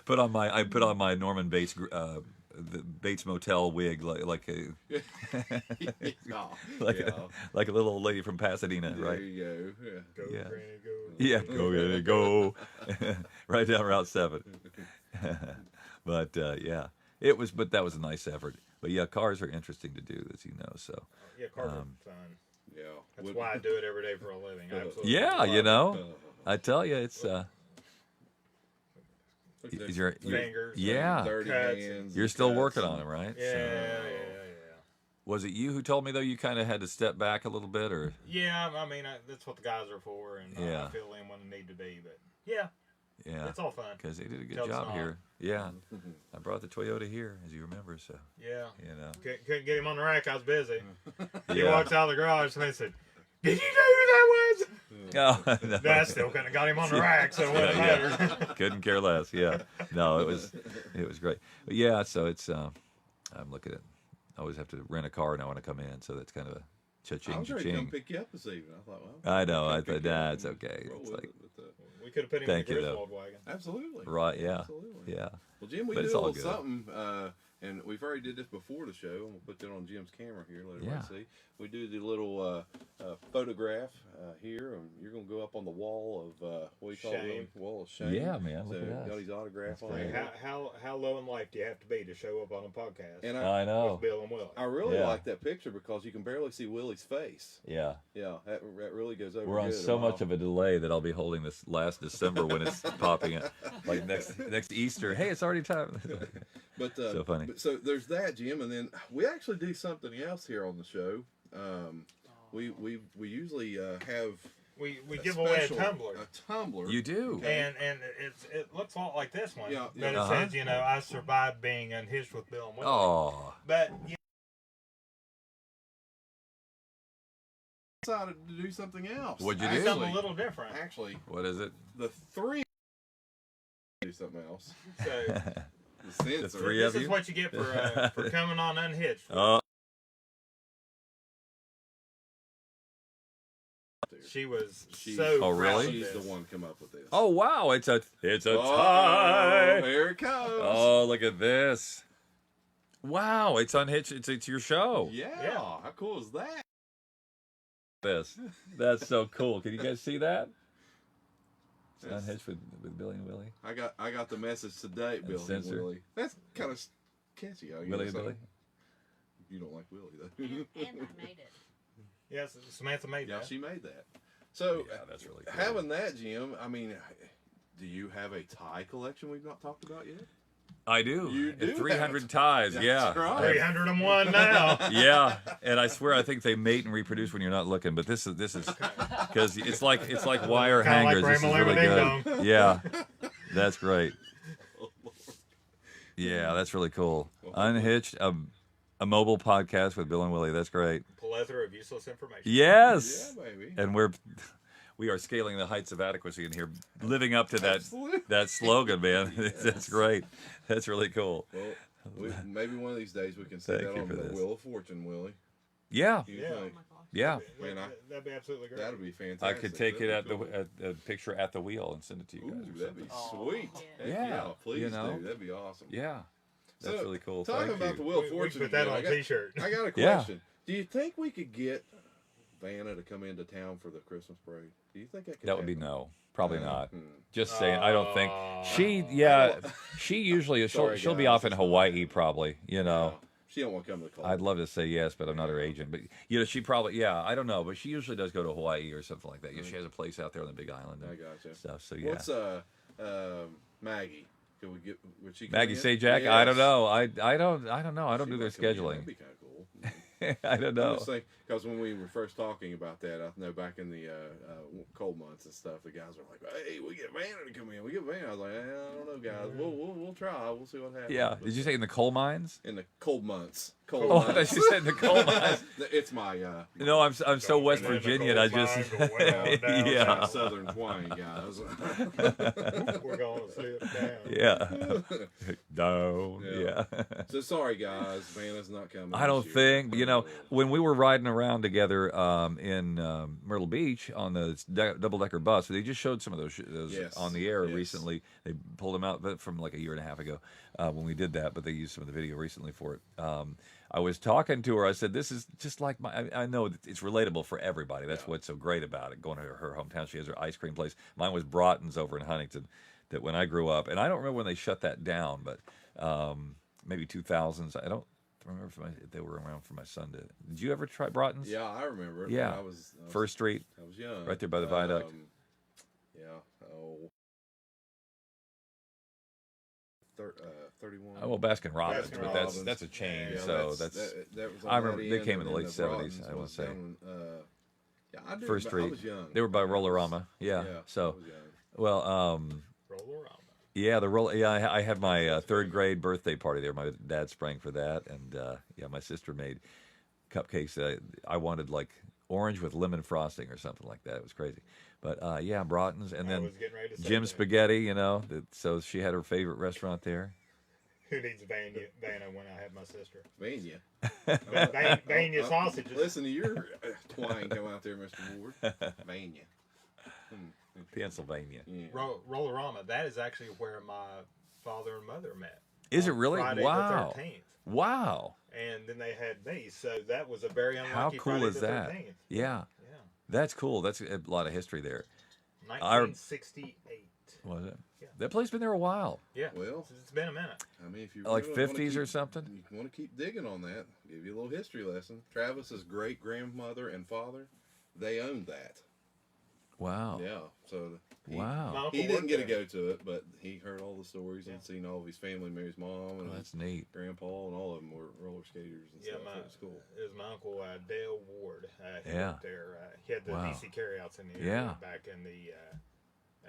I put on my Norman Bates. The Bates Motel wig, like a like a little old lady from Pasadena, right? There you go. Go, Yeah. Granny, go. Yeah, go get it, go, right down Route 7. But it was. But that was a nice effort. But yeah, cars are interesting to do, as you know. So yeah, cars are fun. Yeah, that's why I do it every day for a living. Absolutely. Yeah, I tell you, it's. Is your fingers, dirty hands, you're still working on it, right? Yeah. Was it you who told me though you kind of had to step back a little bit, or? Yeah, I mean that's what the guys are for, and I fill in when they need to be. But yeah, it's all fun because they did a good job here. Yeah, I brought the Toyota here, as you remember. So couldn't get him on the rack. I was busy. He walks out of the garage and I said, "Did you know who that was?" Oh, no. I still couldn't have got him on the rack, so it wouldn't matter. Couldn't care less. Yeah, no, it was great. But yeah, so it's I'm looking at. I always have to rent a car now when I come in, so that's kind of a cha-ching. I was ready to come pick you up this evening. I thought, well, I know. I thought, nah, it's okay. It's like, we could have put him in the Griswold wagon. Absolutely. Right? Yeah. Absolutely. Yeah. Well, Well, Jim, we do a little something, and we've already did this before the show. I'm gonna put that on Jim's camera here, let everybody see. We do the little photograph here, and you're gonna go up on the wall of what do you call it? Wall of shame. Yeah, man. So look at that. got his autograph on it. there. How low in life do you have to be to show up on a podcast? And I know. With Bill and Willie. I really like that picture because you can barely see Willie's face. Yeah. Yeah, that really goes over. We're on so much of a delay that I'll be holding this last December when it's popping up, like next Easter. Hey, it's already time. But so funny. So there's that, Jim, and then we actually do something else here on the show. We usually have we give away a tumbler. A tumbler. You do. Okay. And it looks a lot like this one. Yeah. But it says, you know, I survived being unhitched with Bill and Willie. Oh. But you decided to do something else. What'd you do? Something a little different. Actually. What is it? The three do something else. So the sensor. The three of this you? is what you get for coming on Unhitched. She was so oh, really? She's the one come up with this. Oh wow! It's a tie. Here it comes. Oh, look at this! Wow! It's Unhitched. It's your show. Yeah. How cool is that? That's so cool. Can you guys see that? It's Unhitched with Billy and Willie. I got the message today, Billy and Willie. That's kind of catchy. Willie and Billy. You don't like Willie though. And I made it. Yes, Samantha made that. Yeah, she made that. So yeah, that's really cool. Having that, Jim. I mean, do you have a tie collection we've not talked about yet? I do. You do. 300 ties. That's yeah. Right. 301 now. Yeah, and I swear I think they mate and reproduce when you're not looking. But this is because it's like wire hangers. Like this is really good. Yeah, that's great. Yeah, that's really cool. Unhitched, a mobile podcast with Bill and Willie. That's great. Plethora of useless information. Yes. Yeah, baby. And we are scaling the heights of adequacy in here, living up to that slogan, man. That's great. That's really cool. Well, maybe one of these days we can say that on the Wheel of Fortune, Willie. Yeah. Yeah. Man, that'd be absolutely great. That'd be fantastic. I could take it at a picture at the wheel and send it to you guys. Ooh, that'd be sweet. Yeah. Please do. That'd be awesome. Yeah. That's really cool. Talking about the Wheel of Fortune. Put that on a t-shirt. I got a question. Do you think we could get Vanna to come into town for the Christmas parade? Do you think that could That would be no. Probably not. Hmm. Just saying. I don't think she usually she'll be off in Hawaii probably. You know. She don't want to come to the club. I'd love to say yes, but I'm not her agent. But she probably I don't know, but she usually does go to Hawaii or something like that. She has a place out there on the Big Island. I gotcha. Stuff. So yeah. What's Maggie? Can we get? Would she? Maggie Sajak? Yes. I don't know. I don't know. I don't do their scheduling. That'd be kind of cool. I don't know. Because when we were first talking about that, I know back in the cold months and stuff, the guys were like, "Hey, we get Vanna to come in. We get Vanna." I was like, "I don't know, guys. We'll try. We'll see what happens." Yeah. Did you say in the coal mines? In the cold months. I thought you said in the coal mines. It's my. No, I'm so West Virginia. And I just yeah. Southern twang, guys. We're gonna slip down. Yeah. Down. Yeah. So sorry, guys. Vanna's not coming. I don't think. When we were riding around together in Myrtle Beach on the double-decker bus, they just showed some of those on the air recently. They pulled them out from like a year and a half ago when we did that, but they used some of the video recently for it. I was talking to her. I said, "This is just like I know it's relatable for everybody. That's what's so great about it. Going to her hometown, she has her ice cream place. Mine was Broughton's over in Huntington. That when I grew up, and I don't remember when they shut that down, but maybe 2000s. I don't remember if they were around for my son to. Did you ever try Broughton's? Yeah, I remember it. Yeah, I was First Street. I was young. Right there by the viaduct. Yeah. 31. Oh, well, Baskin Robbins, but that's a chain. Yeah, so that was on I remember that they end, came in the late and 70s. I Broughton's want to say. Yeah, I did. First Street. I was young. They were by Rollerama. Yeah. So, I was young. well, Rollerama. yeah, I had my third grade birthday party there. My dad sprang for that, and my sister made cupcakes. I wanted like orange with lemon frosting or something like that. It was crazy, but Broughton's, and then Jim's Spaghetti. So she had her favorite restaurant there. Who needs Vanna when I have my sister? Vanya. Vanya sausages. Listen to your twang come out there, Mr. Ward. Vanya. Pennsylvania. Yeah. Rollerama. That is actually where my father and mother met. Is it really? Friday Wow. the 13th. Wow. And then they had me, so that was a very unlucky How cool Friday is the that? 13th. Yeah. Yeah. That's cool. That's a lot of history there. 1968. Was it? Yeah. That place been there a while. Yeah. Well, It's been a minute. I mean, if you Like really wanna 50s or keep- something? you want to keep digging on that, I'll give you a little history lesson. Travis's great grandmother and father, they owned that. Wow. Yeah, so Wow. My uncle he didn't worked get to there. go to it, but he heard all the stories and Yeah. seen all of his family, Mary's mom and Oh, that's neat. grandpa, and all of them were roller skaters and Yeah, stuff. It was cool. it was my uncle Dale Ward. He Yeah. worked there. He had the Wow. DC carryouts in the Yeah. area back in the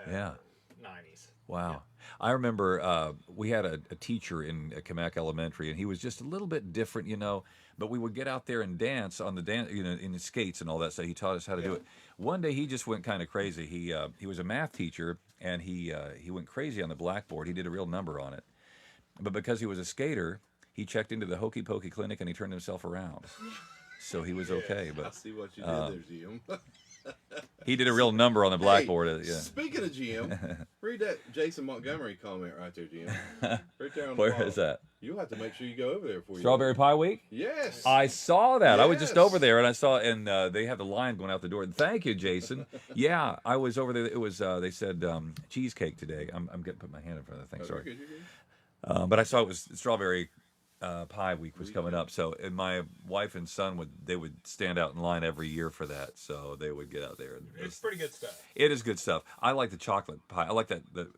Yeah. 90s. Wow. I remember we had a teacher in Kamak Elementary, and he was just a little bit different, you know, but we would get out there and dance on the dance, you know, in the skates and all that. So he taught us how to do it. One day he just went kind of crazy. He was a math teacher, and he went crazy on the blackboard. He did a real number on it. But because he was a skater, he checked into the Hokey Pokey Clinic, and he turned himself around. So he was okay. I But see what you did there, Jim. he did a real number on the blackboard. Hey, Yeah. Speaking of Jim, read that Jason Montgomery comment right there, Jim. Right there on the Where bottom. is that? You'll have to make sure you go over there for you. Strawberry Pie Week? Yes. I saw that. I was just Yes. over there, and I saw, and they have the line going out the door. Thank you, Jason. Yeah, I was over there. It was they said cheesecake today. I'm going to put my hand in front of the thing. Oh, Sorry, you're good, you're good. but I saw it was Strawberry Pie Week was coming up. So, and my wife and son would stand out in line every year for that. So they would get out there. And It's pretty good stuff. it is good stuff. I like the chocolate pie. I like that the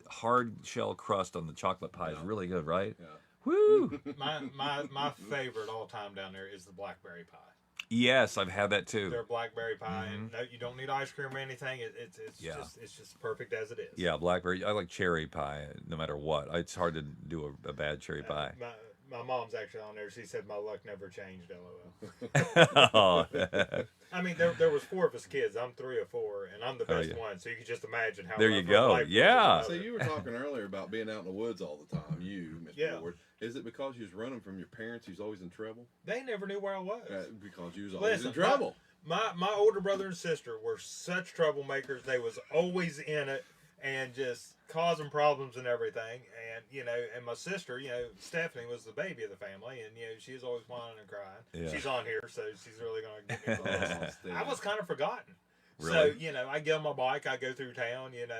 hard shell crust on the chocolate pie is really good, right? Yeah. Woo! My favorite all time down there is the blackberry pie. Yes, I've had that too. Their blackberry pie, and no, you don't need ice cream or anything. It's just perfect as it is. Yeah, blackberry. I like cherry pie no matter what. It's hard to do a bad cherry pie. My mom's actually on there. She said my luck never changed. LOL. Oh. I mean, there was 4 of us kids. I'm 3 of 4, and I'm the best yeah. one. So you can just imagine how. There you rough go. life was Yeah. as a So mother. you were talking earlier about being out in the woods all the time. You, Mr. Yeah. Ward. Is it because you was running from your parents who's always in trouble? They never knew where I was. Because you was always Listen, in trouble. My older brother and sister were such troublemakers. They was always in it and just causing problems and everything. And and my sister, Stephanie was the baby of the family, and she was always whining and crying. Yeah. She's on here, so she's really gonna get me. Oh, Steve. I was kind of forgotten. Really? So I get on my bike, I go through town, and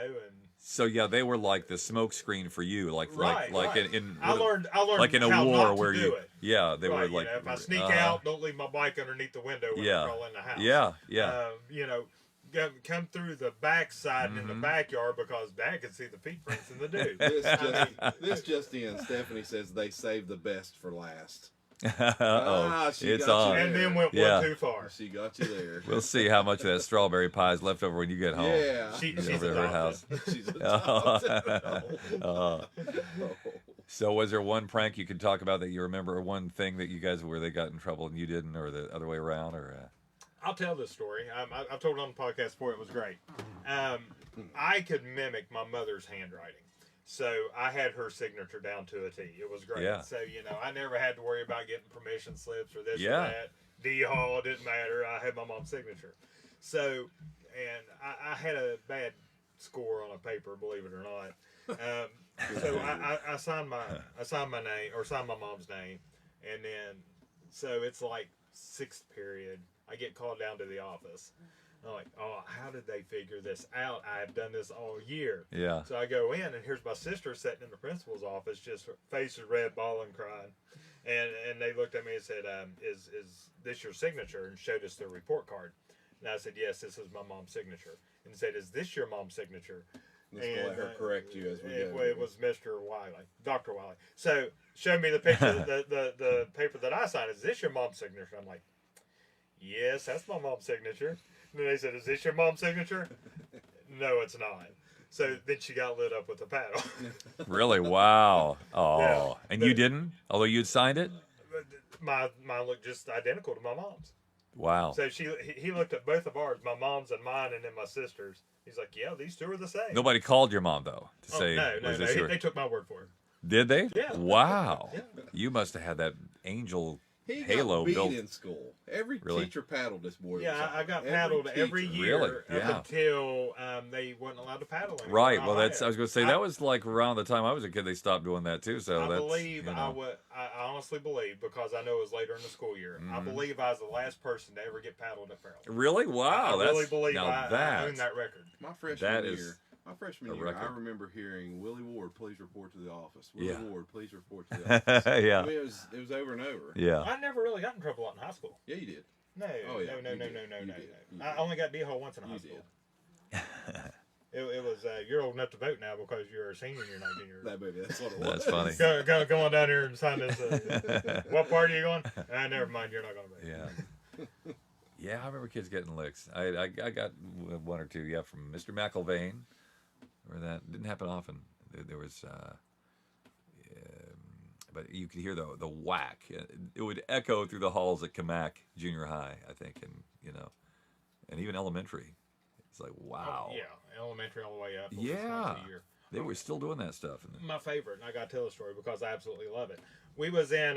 So yeah, they were like the smoke screen for you, like Right. in I learned like in a how war not where to do you it. yeah they Right, were like if I sneak out, don't leave my bike underneath the window when Yeah. I crawl in the house. yeah Come through the backside and in the backyard because Dad could see the feet prints in the dude. This just in. Stephanie says they saved the best for last. oh she it's got on. you. And then went Yeah. one too far. She got you there. We'll see how much of that strawberry pie is left over when you get home. Yeah. She's Over at her house. adopted. She's adopted. So was there one prank you could talk about that you remember, or one thing that you guys where they got in trouble and you didn't, or the other way around, or? I'll tell this story. I've told it on the podcast before. It was great. I could mimic my mother's handwriting. So I had her signature down to a T. It was great. Yeah. So, I never had to worry about getting permission slips or this Yeah. or that. D-Hall, didn't matter. I had my mom's signature. So, and I had a bad score on a paper, believe it or not. So I signed my name, or signed my mom's name. And then, so it's like 6th period. I get called down to the office. I'm like, oh, how did they figure this out? I've done this all year. Yeah. So I go in, and here's my sister sitting in the principal's office, just her face is red, bawling, crying. And they looked at me and said, is this your signature? And showed us their report card. And I said, yes, this is my mom's signature. And they said, is this your mom's signature? Let's let her correct you as we go. It was Mr. Wiley, Dr. Wiley. So showed me the picture, the paper that I signed. Is this your mom's signature? I'm like, yes, that's my mom's signature. And then they said, is this your mom's signature? No, it's not. So then she got lit up with a paddle. Really? Wow. Oh, Yeah. and you didn't, although you'd signed it. Mine looked just identical to my mom's. Wow. So he looked at both of ours, my mom's and mine, and then my sister's. He's like, yeah, these two are the same. Nobody called your mom though to Oh, say, no. this your? They took my word for it. Did they? Yeah. Wow. Yeah. You must have had that angel He halo got beat built in school. Every Really? teacher paddled this boy. Yeah, I got paddled every teacher. year Really? Yeah. up until they wasn't allowed to paddle anymore. Right. in Well, that's I Ohio. was going to say that was like around the time I was a kid. They stopped doing that too. So I that's believe you know. I honestly believe, because I know it was later in the school year. I believe I was the last person to ever get paddled at Fairland. Really? Wow. I that's really believe now I own that record. My freshman That year. is My freshman a year, I record. remember hearing Willie Ward, please report to the office. Willie Yeah. Ward, please report to the office. Yeah. I mean, it was over and over. Yeah. I never really got in trouble a lot in high school. Yeah, you did. No, Oh, yeah, no. you did. You did. You I did. only got D-hole once in high You school. did. It was you're old enough to vote now because you're a senior and you're 19 years old. That baby, that's what it was. That's funny. Go on down here and sign this. What party are you going? Never mind, you're not going to vote. Yeah. Yeah, I remember kids getting licks. I got one or two, yeah, from Mr. McIlvain. Or that didn't happen often. There was, but you could hear the whack. It would echo through the halls at Kamak Junior High, I think, and you know, and even elementary. It's like wow. Oh, yeah, elementary all the way up. Yeah. Once a year. They were still doing that stuff. My favorite, and I got to tell a story because I absolutely love it. We was in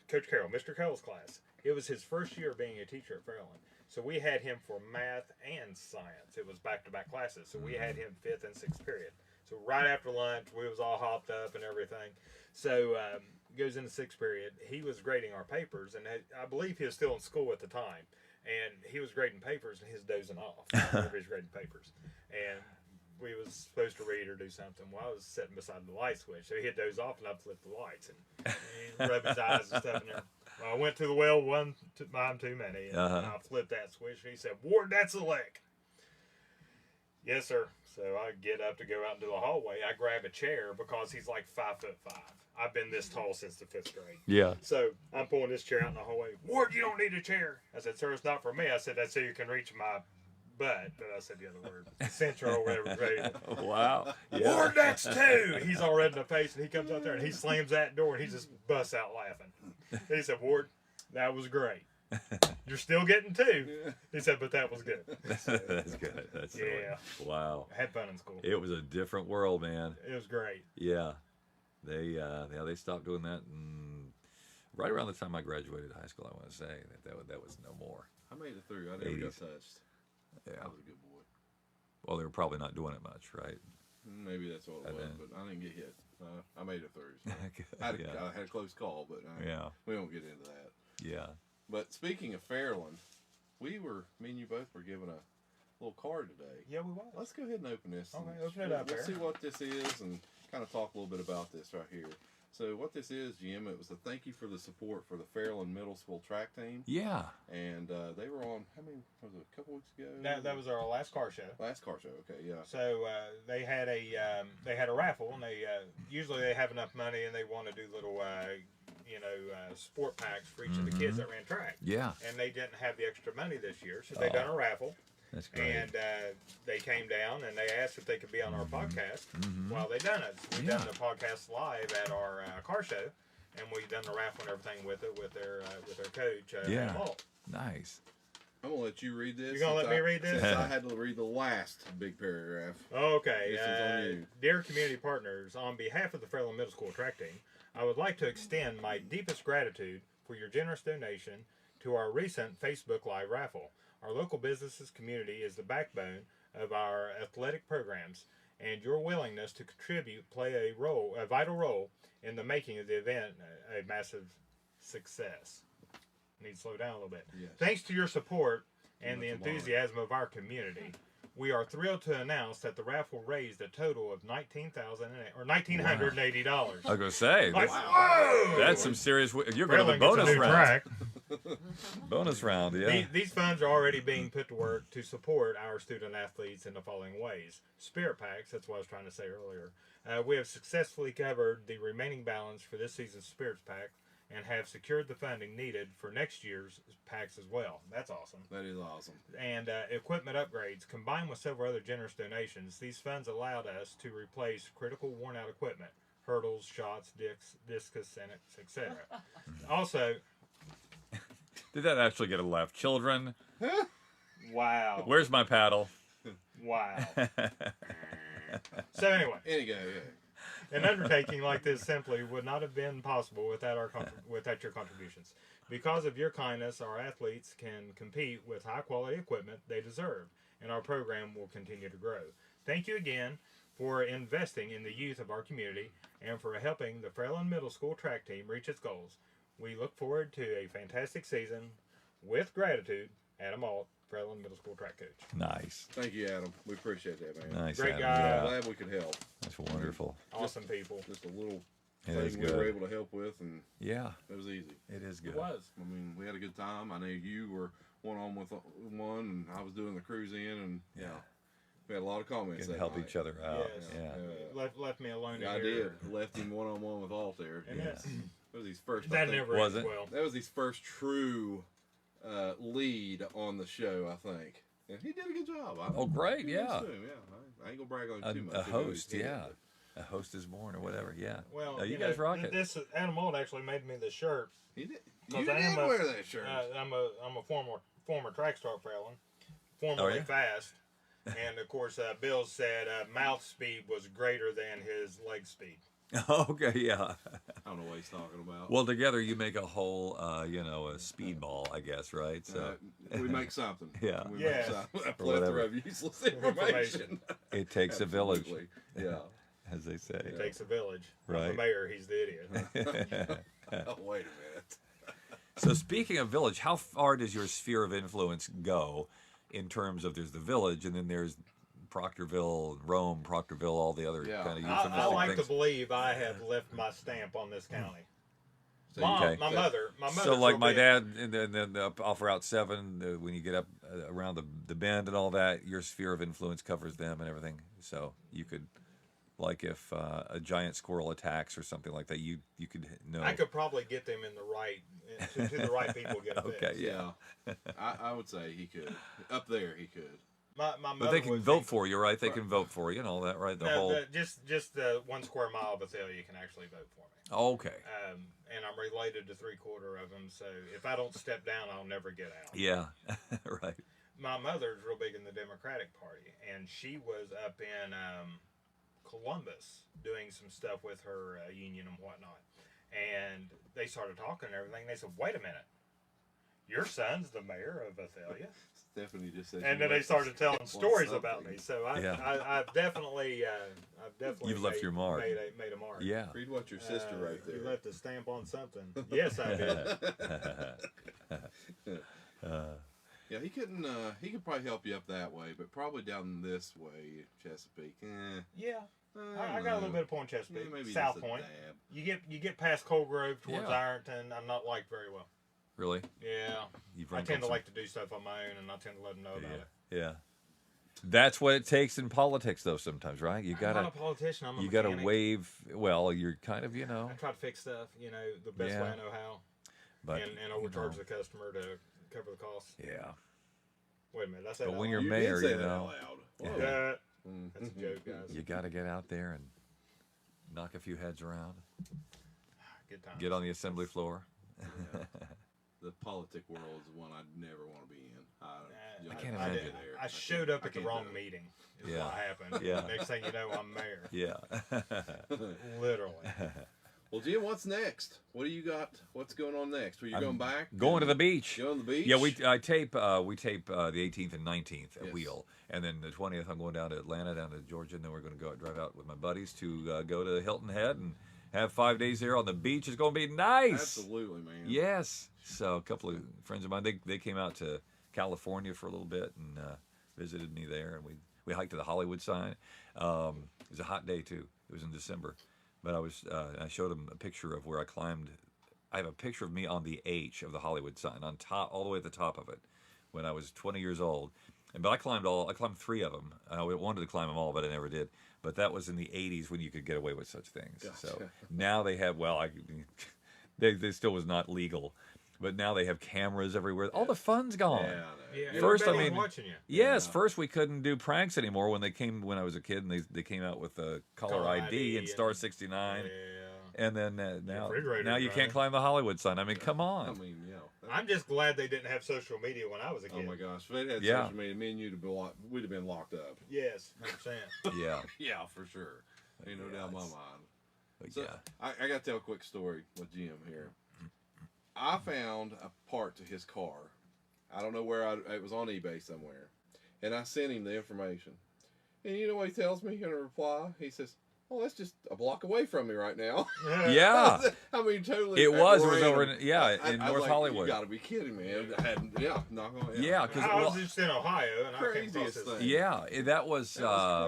Coach Carroll, Mr. Carroll's class. It was his first year being a teacher at Fairland. So we had him for math and science. It was back-to-back classes. So we had him 5th and 6th period. So right after lunch, we was all hopped up and everything. So goes into 6th period. He was grading our papers, and I believe he was still in school at the time. And he was grading papers, and he was dozing off whenever he was grading papers. And we was supposed to read or do something. Well, I was sitting beside the light switch. So he'd doze off, and I'd flip the lights and rub his eyes and stuff in there. Well, I went to the well one time too many, and I flipped that switch. And he said, "Ward, that's a lick." Yes, sir. So I get up to go out into the hallway. I grab a chair because he's like 5'5". I've been this tall since the 5th grade. Yeah. So I'm pulling this chair out in the hallway. "Ward, you don't need a chair." I said, "Sir, it's not for me." I said, "That's so you can reach my butt." But I said the other word. Central or whatever. Right? Wow. Yeah. "Ward, that's 2." He's all red in the face, and he comes out there and he slams that door and he just busts out laughing. And he said, "Ward, that was great. You're still getting 2." He said, "But that was good." So, That's good. That's yeah. Wow. I had fun in school. It was a different world, man. It was great. Yeah. They stopped doing that right around the time I graduated high school. I want to say that was no more. I made it through. I never got 80s. touched. Yeah. I was a good boy. Well, they were probably not doing it much, right? Maybe that's what it was, then- but I didn't get hit. I made it through. So. Yeah. I had a close call, but Yeah. we don't get into that. Yeah. But speaking of Fairland, me and you both were given a little card today. Yeah, we was. Let's go ahead and open this. Okay, and open it up We'll there. see what this is and kind of talk a little bit about this right here. So what this is, Jim, it was a thank you for the support for the Fairland Middle School track team. Yeah. And they were on, how many, was it a couple weeks ago? That was our last car show. Last car show, okay, yeah. So they had a raffle, and they usually they have enough money, and they want to do little sport packs for each of the kids that ran track. Yeah. And they didn't have the extra money this year, so they done a raffle. That's great. And they came down and they asked if they could be on our podcast while they done it. So we done the podcast live at our car show, and we done the raffle and everything with it with their coach. Adam Alt. Nice. I'm going to let you read this. You gonna let me read this? Since I had to read the last big paragraph. Okay. This is on you. Dear community partners, on behalf of the Fairland Middle School track team, I would like to extend my deepest gratitude for your generous donation to our recent Facebook Live raffle. Our local businesses community is the backbone of our athletic programs, and your willingness to contribute play a vital role in the making of the event a massive success. I need to slow down a little bit. Yes. Thanks to your support and the Much obliged. enthusiasm of our community, we are thrilled to announce that the raffle raised a total of $1,980. I was gonna say Like, that's, whoa! that's some serious. You're going to the Fairland gets a bonus new round. track. Bonus round, yeah. These funds are already being put to work to support our student athletes in the following ways. Spirit packs, that's what I was trying to say earlier. We have successfully covered the remaining balance for this season's Spirits pack and have secured the funding needed for next year's packs as well. That's awesome. That is awesome. And equipment upgrades. Combined with several other generous donations, these funds allowed us to replace critical worn-out equipment, hurdles, shots, discus, and etc. Also, Did that actually get a laugh? Children, wow. where's my paddle? Wow. So anyway, There you go, yeah. An undertaking like this simply would not have been possible without without your contributions. Because of your kindness, our athletes can compete with high-quality equipment they deserve, and our program will continue to grow. Thank you again for investing in the youth of our community and for helping the Fairland Middle School track team reach its goals. We look forward to a fantastic season. With gratitude, Adam Alt, Fairland Middle School track coach. Nice. Thank you, Adam. We appreciate that, man. Nice. Great Adam. guy. Yeah. Glad we could help. That's wonderful. Awesome people. Just a little It is thing we good. were able to help with, and Yeah, it was easy. it is good. It was. I mean, we had a good time. I know you were one-on with one, and I was doing the cruise in, and Yeah. we had a lot of comments. Can that help night. each other out. Yes. Yeah. Left me alone Yeah, I in did. here. Left him one-on-one with Altair. And Yeah. That was his first. that I think, never Was ends it? well. That was his first true lead on the show, I think. And he did a good job. Oh, great, Kudos yeah. to him, I ain't gonna brag on him too much. A He really host, did, yeah. but A host is born or whatever, yeah. Well, No, you guys rock it. This Adam Alt actually made me the shirt. He did. 'Cause You I am did a- wear that shirt. I'm a former track star Fairland, formerly yeah? fast, and of course Bill said mouth speed was greater than his leg speed. Okay, yeah. I don't know what he's talking about. Well, together you make a whole, a speedball, I guess, right? So we make something. Yeah. We Yes. make something. A Or plethora whatever. of useless information. it takes a village, Absolutely. Yeah. as they say. It takes a village. I'm Right. the mayor, he's the idiot. Oh, wait a minute. So speaking of village, how far does your sphere of influence go in terms of there's the village and then there's Proctorville, Rome, Proctorville, all the other Yeah. kind of I euphemistic like to things? believe I have left my stamp on this county. So Mom, Okay. my mother. So like real my big. dad, and then off Route 7, when you get up around the bend and all that, your sphere of influence covers them and everything. So you could, like if a giant squirrel attacks or something like that, you could know. I could probably get them in the right to the right people. Get it Okay, fixed. yeah. I would say he could. Up there, he could. My mother But they can would vote think- for you, right? They can vote for you and all that, right? The No, whole. just the 1 square mile of Athalia can actually vote for me. Okay. And I'm related to 3/4 of them, so if I don't step down, I'll never get out. Yeah. Right. My mother's real big in the Democratic Party, and she was up in Columbus doing some stuff with her union and whatnot. And they started talking and everything. They said, "Wait a minute, your son's the mayor of Athalia?" Stephanie just said. And she then they likes started to telling step on stories about something. me. So Yeah. I've definitely You've left made- your mark. Made a mark. Yeah. Read what your sister wrote there. You left a stamp on something. Yes, I did. Yeah, he couldn't. He could probably help you up that way, but probably down this way, Chesapeake. Yeah. I don't got a little know. bit of Point Chesapeake, Maybe South just a Point. dab. You get past Cold Grove towards Yeah. Ironton. I'm not liked very well. Really? Yeah, You've I run tend to some- like to do stuff on my own, and I tend to let them know about it. Yeah. That's what it takes in politics, though. Sometimes, right? You I'm not gotta a politician. I'm a you gotta mechanic. wave. Well, you're kind of I try to fix stuff, the best Yeah. way I know how, but and overcharge the customer to cover the costs. Yeah. Wait a minute, I said But that when loud. you're You mayor, did say you that know. out loud. Yeah. Whoa. Yeah, Mm. that's a joke, guys. You got to get out there and knock a few heads around. Good time. Get on the assembly floor. The politic world is one I'd never want to be in. I can't I imagine. did. There. I showed up at the can't wrong do it. meeting. Is Yeah. what happened. Yeah. Next thing you know, I'm mayor. Yeah. Literally. Well, Jim, what's next? What do you got? What's going on next? Are you going back? Going to the beach. Going to the beach? Yeah, we tape the 18th and 19th at Yes. Wheel, and then the 20th I'm going down to Atlanta, down to Georgia, and then we're going to drive out with my buddies to go to Hilton Head and have 5 days there on the beach. It's going to be nice. Absolutely, man. Yes. So a couple of friends of mine, they came out to California for a little bit and visited me there, and we hiked to the Hollywood sign. It was a hot day too. It was in December, but I showed them a picture of where I climbed. I have a picture of me on the H of the Hollywood sign, on top, all the way at the top of it, when I was 20 years old. But I climbed 3 of them. I wanted to climb them all, but I never did. But that was in the 80s when you could get away with such things. Gotcha. So now they have, they still was not legal, but now they have cameras everywhere. All the fun's gone. Yeah, I know. Yeah, First, everybody's I mean, watching you. Yes, Yeah. first we couldn't do pranks anymore when I was a kid, and they came out with a caller ID and Star 69, Yeah. and then now refrigerator's you can't running. climb the Hollywood sign. I mean, come I on. mean, I'm just glad they didn't have social media when I was a kid. Oh my gosh, if they'd had Yeah. social media, me and you'd we'd have been locked up. Yes, 100%. Yeah. Yeah, for sure. Ain't no doubt in my mind. But So, yeah. I got to tell a quick story with Jim here. I found a part to his car. I don't know where it was on eBay somewhere. And I sent him the information. And you know what he tells me in a reply? He says, "Oh, that's just a block away from me right now." Yeah. I mean, totally. It was random. over in I North was like, Hollywood. You got to be kidding me. Knock on. Yeah, because I was just in Ohio, and I came across Craziest this. thing. yeah, that was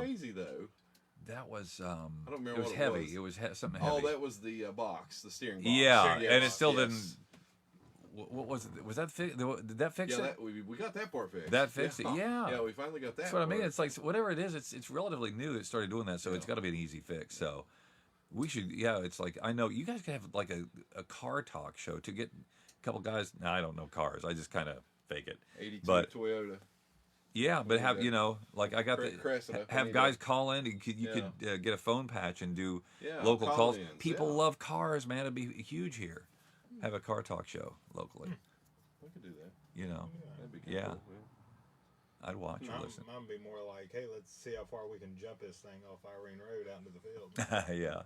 crazy though. that was I don't remember it was what heavy. it It was something Oh, heavy. that was the box, the steering box. Yeah, Steering and box, it still yes. didn't. What was it? Was that did that fix Yeah, it? we got that part fixed. That fixed it, yeah. Yeah, we finally got that. That's what I mean. part. It's like whatever it is, it's relatively new that it started doing that, so it's got to be an easy fix. So we should, it's like I know you guys could have like a car talk show to get a couple guys. No, I don't know cars. I just kind of fake it. 82 but Toyota. yeah, but have like I got Cressida, have guys call in. You could get a phone patch and do local calls. call-ins, People love cars, man. It'd be huge here. Have a car talk show locally. We could do that. That'd be Yeah. cool. I'd watch or listen. Mine would be more like, hey, let's see how far we can jump this thing off Irene Road out into the field. Yeah.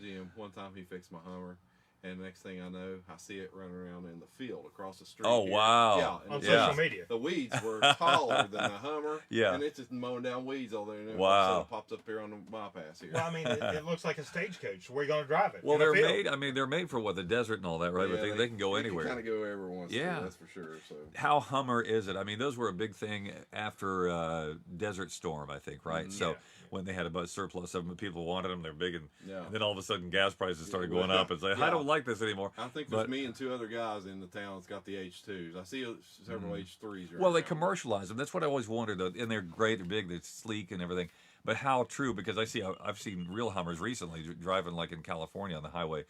Jim, one time he fixed my Hummer, and next thing I know, I see it running around in the field across the street. Oh, here. wow. Yeah, On and social media. The weeds were taller than the Hummer. Yeah. And it's just mowing down weeds all there. And then Wow. So it pops up here on the bypass here. Well, I mean, it looks like a stagecoach. Where are you going to drive it? Well, In a they're field. made. I mean, they're made for the desert and all that, right? Yeah, but they can go anywhere. Kind of go wherever it wants Yeah. to, that's for sure. So How Hummer is it? I mean, those were a big thing after Desert Storm, I think, right? So when they had a surplus of them, people wanted them. They're big, and then all of a sudden, gas prices started going up. And say, I don't like this anymore. I think there's me and two other guys in the town that's got the H2s. I see several H3s. Right Well, they now. commercialize them. That's what I always wondered, though. And they're great, they're big, they're sleek and everything. But how true? Because I've seen real Hummers recently driving like in California on the highway,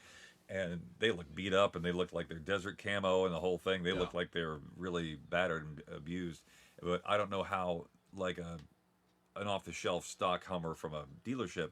and they look beat up and they look like they're desert camo and the whole thing. They look like they're really battered and abused. But I don't know how like an off-the-shelf stock Hummer from a dealership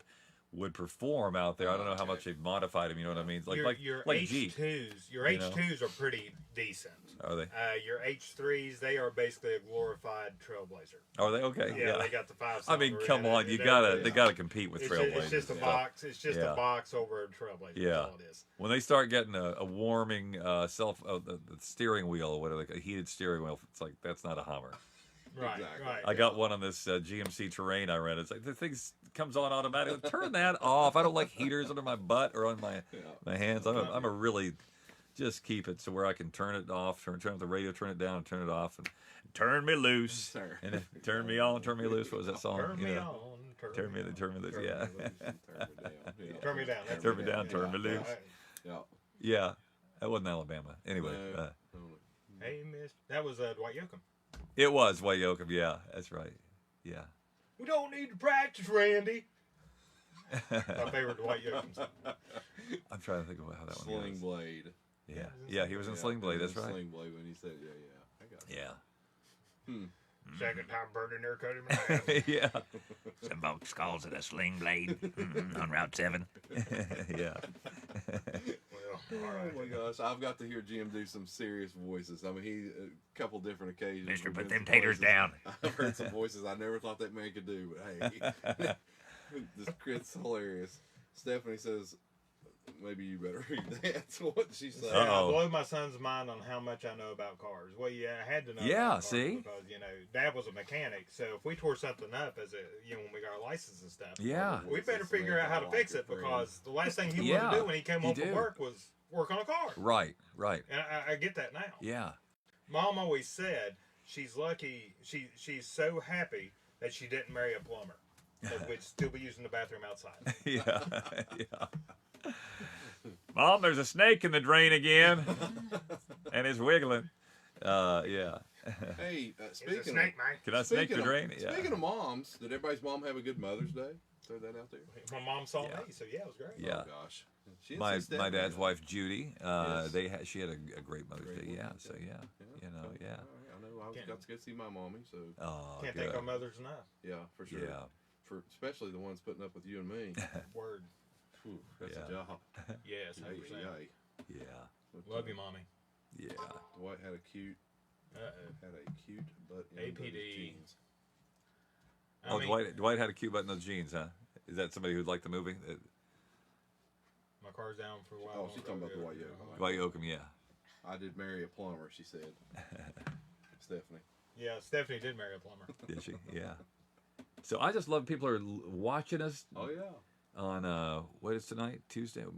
would perform out there. I don't know how much they've modified them. You know what I mean? Like your Jeep. H2s, your H2s are pretty decent. Are they? Your H3s, they are basically a glorified Trailblazer. Are they? Okay. Yeah, they got the 5. I mean, come on, they gotta compete with Trailblazers. It's just a box. It's just a box over a Trailblazer. Yeah. That's all it is. When they start getting a warming the steering wheel or whatever, like a heated steering wheel, it's like that's not a Hummer. Right, Exactly. right. I got one on this GMC Terrain I rented. It's like the thing comes on automatically. Turn that off. I don't like heaters under my butt or on my hands. I'm a really just keep it so where I can turn it off, turn up the radio, turn it down, and turn it off, and turn me loose. Sir. And turn me on, turn me loose. What was that song? Turn me on. Turn me loose. Yeah. Turn me down. That's Turn me it. down, turn me Yeah. loose. Yeah. Yeah. That wasn't Alabama. Anyway. No. Hey, miss. That was Dwight Yoakam. It was White Yoakam. Yeah, that's right. Yeah. We don't need to practice, Randy. My favorite Dwight Yoakam song. I'm trying to think of how that one Sling goes. Blade. Yeah. Yeah, he was in Sling Blade. That's right. Sling Blade when he said, I got it. Yeah. Second time burning there, cut him in half. Yeah. Some folks calls it a sling blade on Route 7. Yeah. Well, all right. Oh my gosh, I've got to hear Jim do some serious voices. I mean, a couple different occasions. Mister, we've put been them to taters places. down. I've heard some voices I never thought that man could do, but hey, it's hilarious. Stephanie says, maybe you better read that. That's what she said. Yeah, I Uh-oh. blew my son's mind on how much I know about cars. Well, yeah, I had to know. Yeah, about cars see? because Dad was a mechanic, so if we tore something up as when we got our license and stuff, Yeah. we better figure out how to fix it because the last thing he wanted Yeah, to do when he came he home from did. work was work on a car. Right. And I get that now. Yeah. Mom always said she's lucky. She's so happy that she didn't marry a plumber. That we'd still be using the bathroom outside. Yeah. Yeah. Mom, there's a snake in the drain again. And it's wiggling. Yeah. Hey, It's a speaking snake, man. Can I snake the drain? Yeah. Speaking of moms, did everybody's mom have a good Mother's Day? Throw that out there. My mom saw Yeah. me, so yeah, it was great. Yeah. Oh gosh. She didn't My say Stephanie, dad's though. wife Judy, Yes. she had a great Mother's Great Day. Yeah. Mother's So Day. yeah. You know. Yeah. I know. I Can't- got to go see my mommy, so Oh, Can't good. thank our mothers enough. yeah, for sure. Yeah. For especially the ones putting up with you and me. Word. Whew, that's Yeah. a job. Yes, Hey, 100%. hey. Yeah. But, Love you, mommy. Yeah. Dwight had a cute butt in those APD. jeans. I Oh, mean, Dwight had a cute butt in those jeans, huh? Is that somebody who'd like the movie? cars down for a while. Oh, she's talking about the White Yoakum. White Yoakum, yeah. I did marry a plumber, she said. Stephanie. Yeah, Stephanie did marry a plumber. Did she? Yeah. So I just love people are watching us. Oh, yeah. On what is tonight?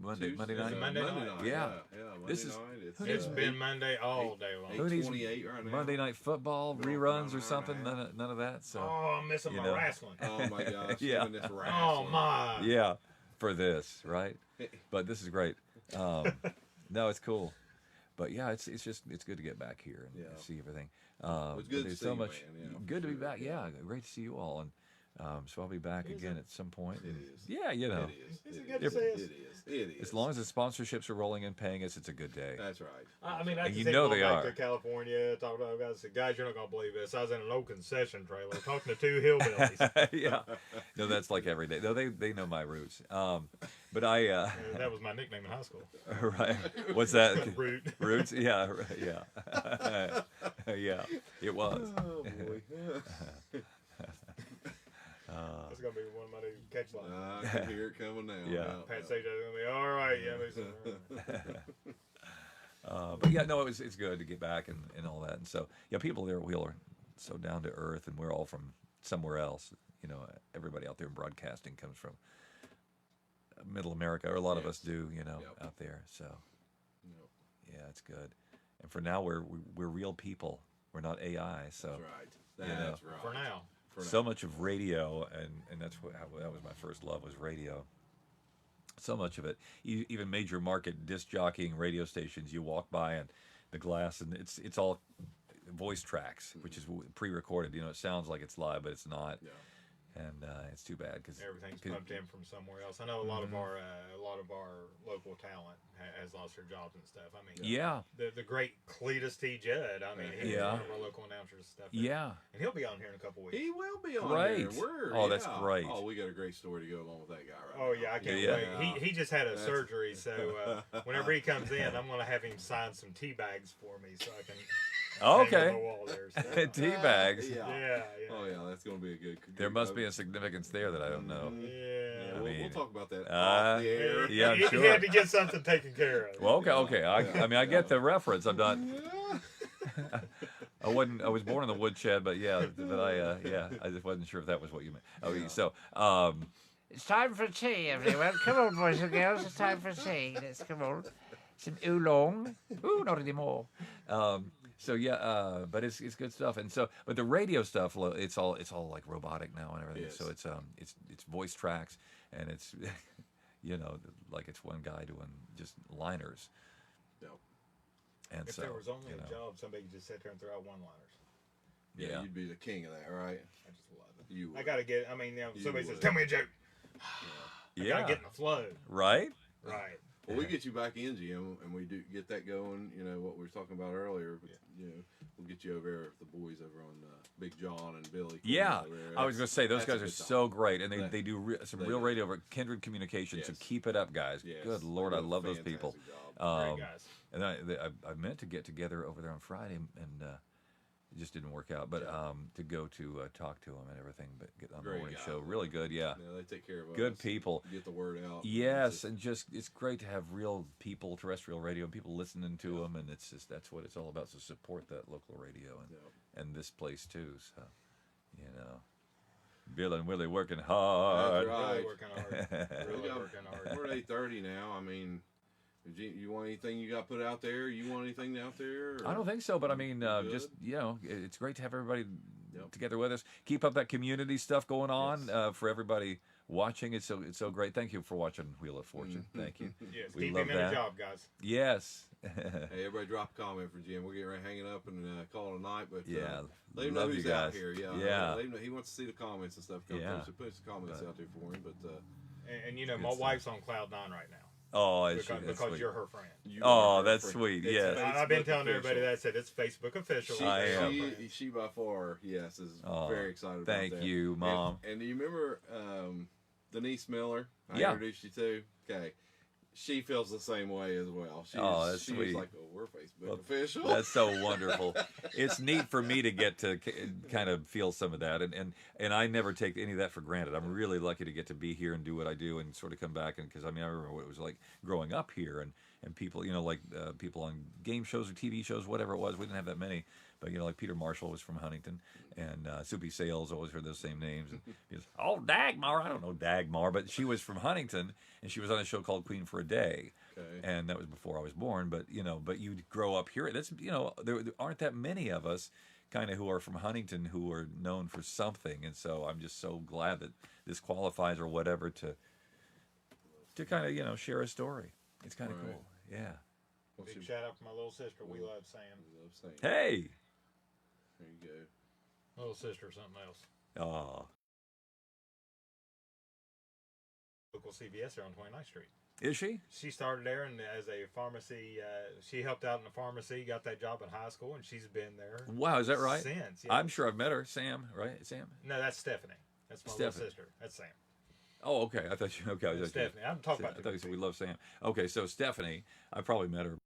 Monday night. Monday night. Monday night. Yeah. Monday This is- night. It's been Monday all day long. Who needs 8:28 right now. Monday Night Football reruns or something? None of that. So Oh, I'm missing my wrestling. Oh my gosh! Yeah. This Oh wrestling. my. yeah, for this, right? But this is great. No, it's cool. But yeah, it's good to get back here and see everything. It's good to there's see so you, much. man. Yeah, good to be sure. back. Yeah, great to see you all. And so I'll be back again at some point. It and- is. Yeah, you know. It is. Is it good to see us? It is. As long as the sponsorships are rolling and paying us, it's a good day. That's right. I mean, I And just you know going they back are. to California, talking to guys. Said, guys, you're not gonna believe this. I was in an old concession trailer talking to two hillbillies. Yeah. No, that's like every day. No, they know my roots. But I That was my nickname in high school. right. What's that? Root. Roots? Yeah, yeah. Yeah. It was. Oh boy. That's gonna be one of my new catch lines. I can hear it coming now. Yeah. Pat Sage is gonna be all right. Yeah, But yeah, no, it's good to get back and all that. And so yeah, people there at Wheel are so down to earth, and we're all from somewhere else. You know, everybody out there in broadcasting comes from Middle America, or a lot of us do. You know, out there. So yeah, it's good. And for now, we're real people. We're not AI. So That's right. That's right. for now. so much of radio, and that's that was my first love, was radio. So much of it, even major market disc jockeying radio stations, you walk by and the glass, and it's all voice tracks, which is pre-recorded. You know, it sounds like it's live, but it's not. Yeah. And it's too bad because Everything's pumped in from somewhere else. I know a lot of our local talent has lost their jobs and stuff. I mean, yeah, the great Cletus T. Judd. I mean, he's one of our local announcers and stuff. Yeah, and he'll be on here in a couple weeks. He will be on great. There. That's great. Oh, we got a great story to go along with that guy, right? Oh yeah, I can't wait. He just had a surgery, so whenever he comes in, I'm gonna have him sign some tea bags for me so I can. Okay. On the wall there, so. Tea bags. Yeah. Oh yeah, that's gonna be a good. There must be a significance there that I don't know. Yeah, we'll talk about that off off the air. Yeah, I'm sure. He had to get something taken care of. Well, okay. I mean, I get the reference. I'm not. I was born in the woodshed, but I just wasn't sure if that was what you meant. Okay, so It's time for tea, everyone. Come on, boys and girls. It's time for tea. Let's come on. Some oolong. Ooh, not anymore. So yeah, but it's good stuff, and so but the radio stuff, it's all like robotic now and everything. Yes. So it's voice tracks, and it's like it's one guy doing just liners. Yep. And if there was only a job, somebody could just sit there and throw out one-liners. Yeah, you'd be the king of that, right? I just love it. You would. I gotta get. I mean, somebody says, "Tell me a joke." I gotta get in the flow. Right. Right. Well, we get you back in, Jim, and we do get that going. You know what we were talking about earlier. But, we'll get you over there with the boys over on Big John and Billy. Yeah, I was going to say those guys are so great, and they do some real radio over Kindred Communications. So keep it up, guys. Yes. Good Lord, I love those people. Great guys. And I meant to get together over there on Friday, and it just didn't work out. But to go to talk to them and everything, but get on the morning show, really good. Yeah, they take care of us. Good people. Get the word out. Yes, and it's great to have real people, terrestrial radio, and people listening to them, and it's just that's what it's all about. So support that local radio and this place too. So Bill and Willie working hard. That's right. Really working hard. Really working hard. We're at 8:30 now. I mean. You want anything you got put out there? You want anything out there? Or? I don't think so, but I mean, just it's great to have everybody together with us. Keep up that community stuff going on for everybody watching. It's so great. Thank you for watching Wheel of Fortune. Thank you. Yes, we keep love him that. in a job, guys. Yes. Hey, everybody, drop a comment for Jim. We're getting ready to hang it up and call it a night. But let him love know who's you guys. out here. Yeah. Let him know he wants to see the comments and stuff come through. So put some comments out there for him. But and my wife's on cloud 9 right now. Oh, because you're her friend. That's sweet. Yes. I've been telling everybody that. I said it's Facebook official. She by far, is very excited about that. Thank you, Mom. And do you remember Denise Miller? I introduced you to. Okay, She feels the same way as well. That's she's sweet. like, we're Facebook official. That's so wonderful. It's neat for me to get to kind of feel some of that, and I never take any of that for granted. I'm really lucky to get to be here and do what I do, and sort of come back, and because I remember what it was like growing up here, and people, like people on game shows or TV shows, whatever it was. We didn't have that many, but like Peter Marshall was from Huntington, and Soupy Sales, always heard those same names. And he goes, oh, Dagmar, I don't know Dagmar, but she was from Huntington, and she was on a show called Queen for a Day. Okay. And that was before I was born, but you grow up here. That's there aren't that many of us kind of who are from Huntington who are known for something, and so I'm just so glad that this qualifies or whatever to kind of share a story. It's kind of cool. Yeah. Big shout out for my little sister. We love Sam. We love Sam. Hey. There you go. Little sister, something else. Oh. Local CVS there on 29th Street. Is she? She started there and as a pharmacy. She helped out in the pharmacy, got that job in high school, and she's been there. Wow, is that right? Since. Yeah. I'm sure I've met her. Sam, right? Sam? No, that's Stephanie. That's my little sister. That's Sam. Oh, okay. I thought you. Okay, Stephanie. I'm talking about. I thought you said we love Sam. Okay, so Stephanie, I probably met her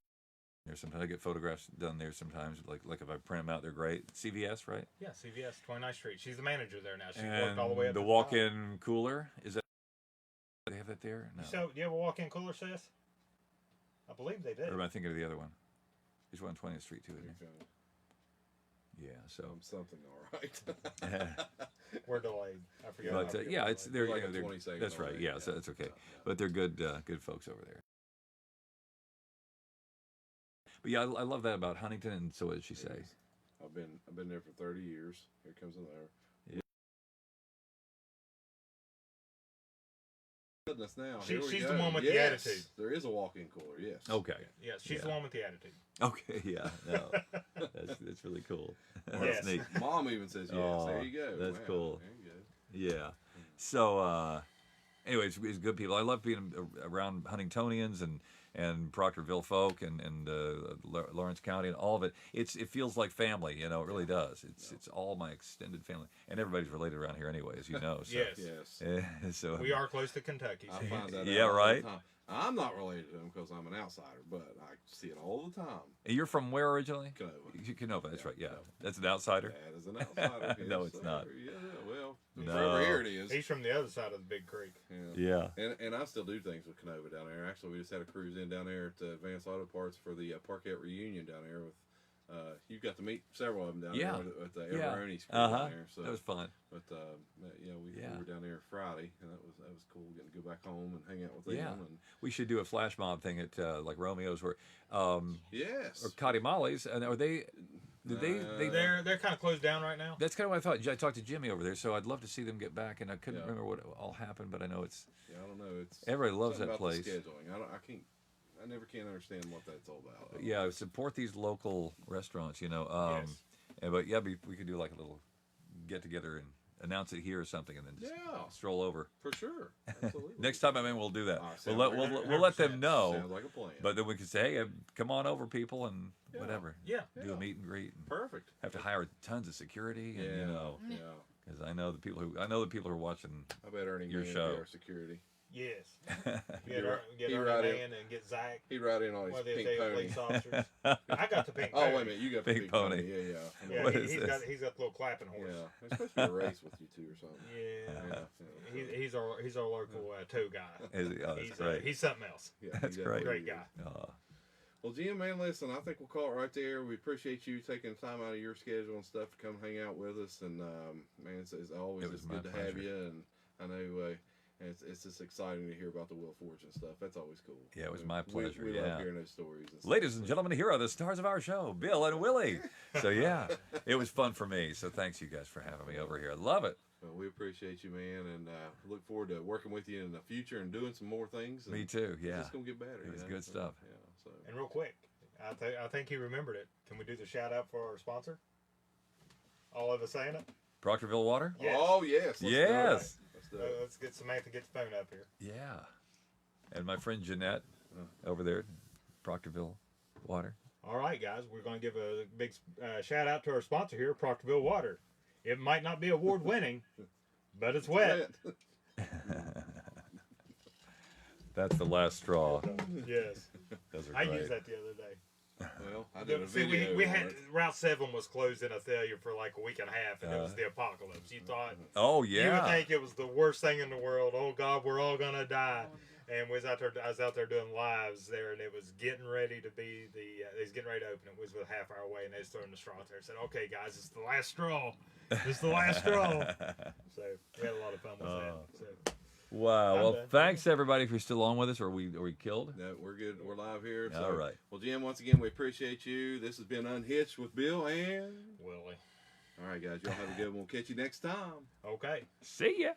there sometimes. I get photographs done there sometimes. Like if I print them out, they're great. CVS, right? Yeah, CVS, 29th Street. She's the manager there now. She and worked all the way up. The walk-in cooler, is that? They have that there? No. So, do you have a walk-in cooler, sis? I believe they do. Or am I thinking of the other one? There's one on 20th Street too, isn't there? Yeah, so something all right. We're delayed. I forget. But yeah, it's they're, like they're that's right. Yeah, so that's okay. But they're good folks over there. But yeah, I love that about Huntington. And so what did she say? I've been there for 30 years. Here comes another. Yeah. Goodness, now she's the one with the attitude. There is a walk-in cooler. Yes. Okay. Yes, she's the one with the attitude. Okay. Yeah. No, that's really cool. That's yes. neat. Mom even says yes. Oh, there you go. That's cool. There you go. Yeah. So, anyway, it's good people. I love being around Huntingtonians and Proctorville folk and Lawrence County and all of it. It feels like family, it really does. It's all my extended family, and everybody's related around here anyway, as you know. So. Yes. So we are close to Kentucky. I find that yeah, out right. all the time. I'm not related to them because I'm an outsider, but I see it all the time. And you're from where originally? Canova. Canova, that's right. Yeah, that's an outsider. That is an outsider. No, it's not. Yeah, well, No. over here it is. He's from the other side of the big creek. Yeah. And I still do things with Canova down there. Actually, we just had a cruise in down there at Advanced Auto Parts for the Parkette reunion down there with. You got to meet several of them down there with the Everoni's crew down there. So that was fun. But we were down there Friday, and that was cool getting to go back home and hang out with them. Yeah, and we should do a flash mob thing at like Romeo's or yes, or Katimali's. And are they? They're kind of closed down right now. That's kind of what I thought. I talked to Jimmy over there, so I'd love to see them get back. And I couldn't remember what all happened, but I know it's. Yeah, I don't know. It's everybody loves that about place. The scheduling. I never can understand what that's all about. Yeah, support these local restaurants, Yes. But yeah, we could do like a little get together and announce it here or something, and then just stroll over. For sure, absolutely. Next time I'm in, we'll do that. We'll 100%. let them know. Sounds like a plan. But then we can say, hey, come on over, people, and whatever. Yeah. Do a meet and greet. And perfect. Have to hire tons of security, and Yeah. because I know the people who are watching. I bet Ernie your Mann show. would be our security. Yes. He Get right Ernie in. Man and get Zach. He'd ride in on his One of the pink police pony. officers. I got the pink pony. Oh, wait a minute. You got the Pink pink pony. Yeah. Yeah, What is he's this? got the little clapping horse. Yeah. There's supposed to be a race with you two or something. Yeah. He's our local tow guy. That's great. He's something else. Yeah, That's he great. Great definitely guy. is. Well, Jim, man, listen, I think we'll call it right there. We appreciate you taking time out of your schedule and stuff to come hang out with us. And, man, it's always It was good my to have pleasure. you. And I know it's just exciting to hear about the Wheel of Fortune stuff. That's always cool. Yeah, it was my pleasure. We love hearing those stories. And Ladies and gentlemen, here are the stars of our show, Bill and Willie. So yeah, it was fun for me. So thanks you guys for having me over here. Love it. Well, we appreciate you, man, and look forward to working with you in the future and doing some more things. Me too. Yeah, It's going to get better. it was good stuff. Yeah. So. And real quick, I think he remembered it. Can we do the shout out for our sponsor? All of us saying it? Proctorville Water. Yes. Oh yes. Let's do it. Yes. Let's do it. Let's get Samantha get the phone up here. Yeah, and my friend Jeanette over there, Proctorville Water. All right, guys, we're going to give a big shout out to our sponsor here, Proctorville Water. It might not be award winning, but it's wet. That's the last straw. Yes. Those are I great. used that the other day. Well, I did a video. We had Route 7 was closed in Athalia for like a week and a half, and it was the apocalypse. You thought, oh yeah, you would think it was the worst thing in the world. Oh God, we're all gonna die. And I was out there doing lives there, and it was getting ready to be it was getting ready to open. It was a half hour away, and they was throwing the straw out there. And said, "Okay, guys, it's the last straw. It's the last straw." So we had a lot of fun with that. So. Wow. Well, thanks everybody if you're still on with us. Are we killed? No, we're good. We're live here. So. All right. Well, Jim, once again, we appreciate you. This has been Unhitched with Bill and Willie. All right, guys. Y'all have a good one. We'll catch you next time. Okay. See ya.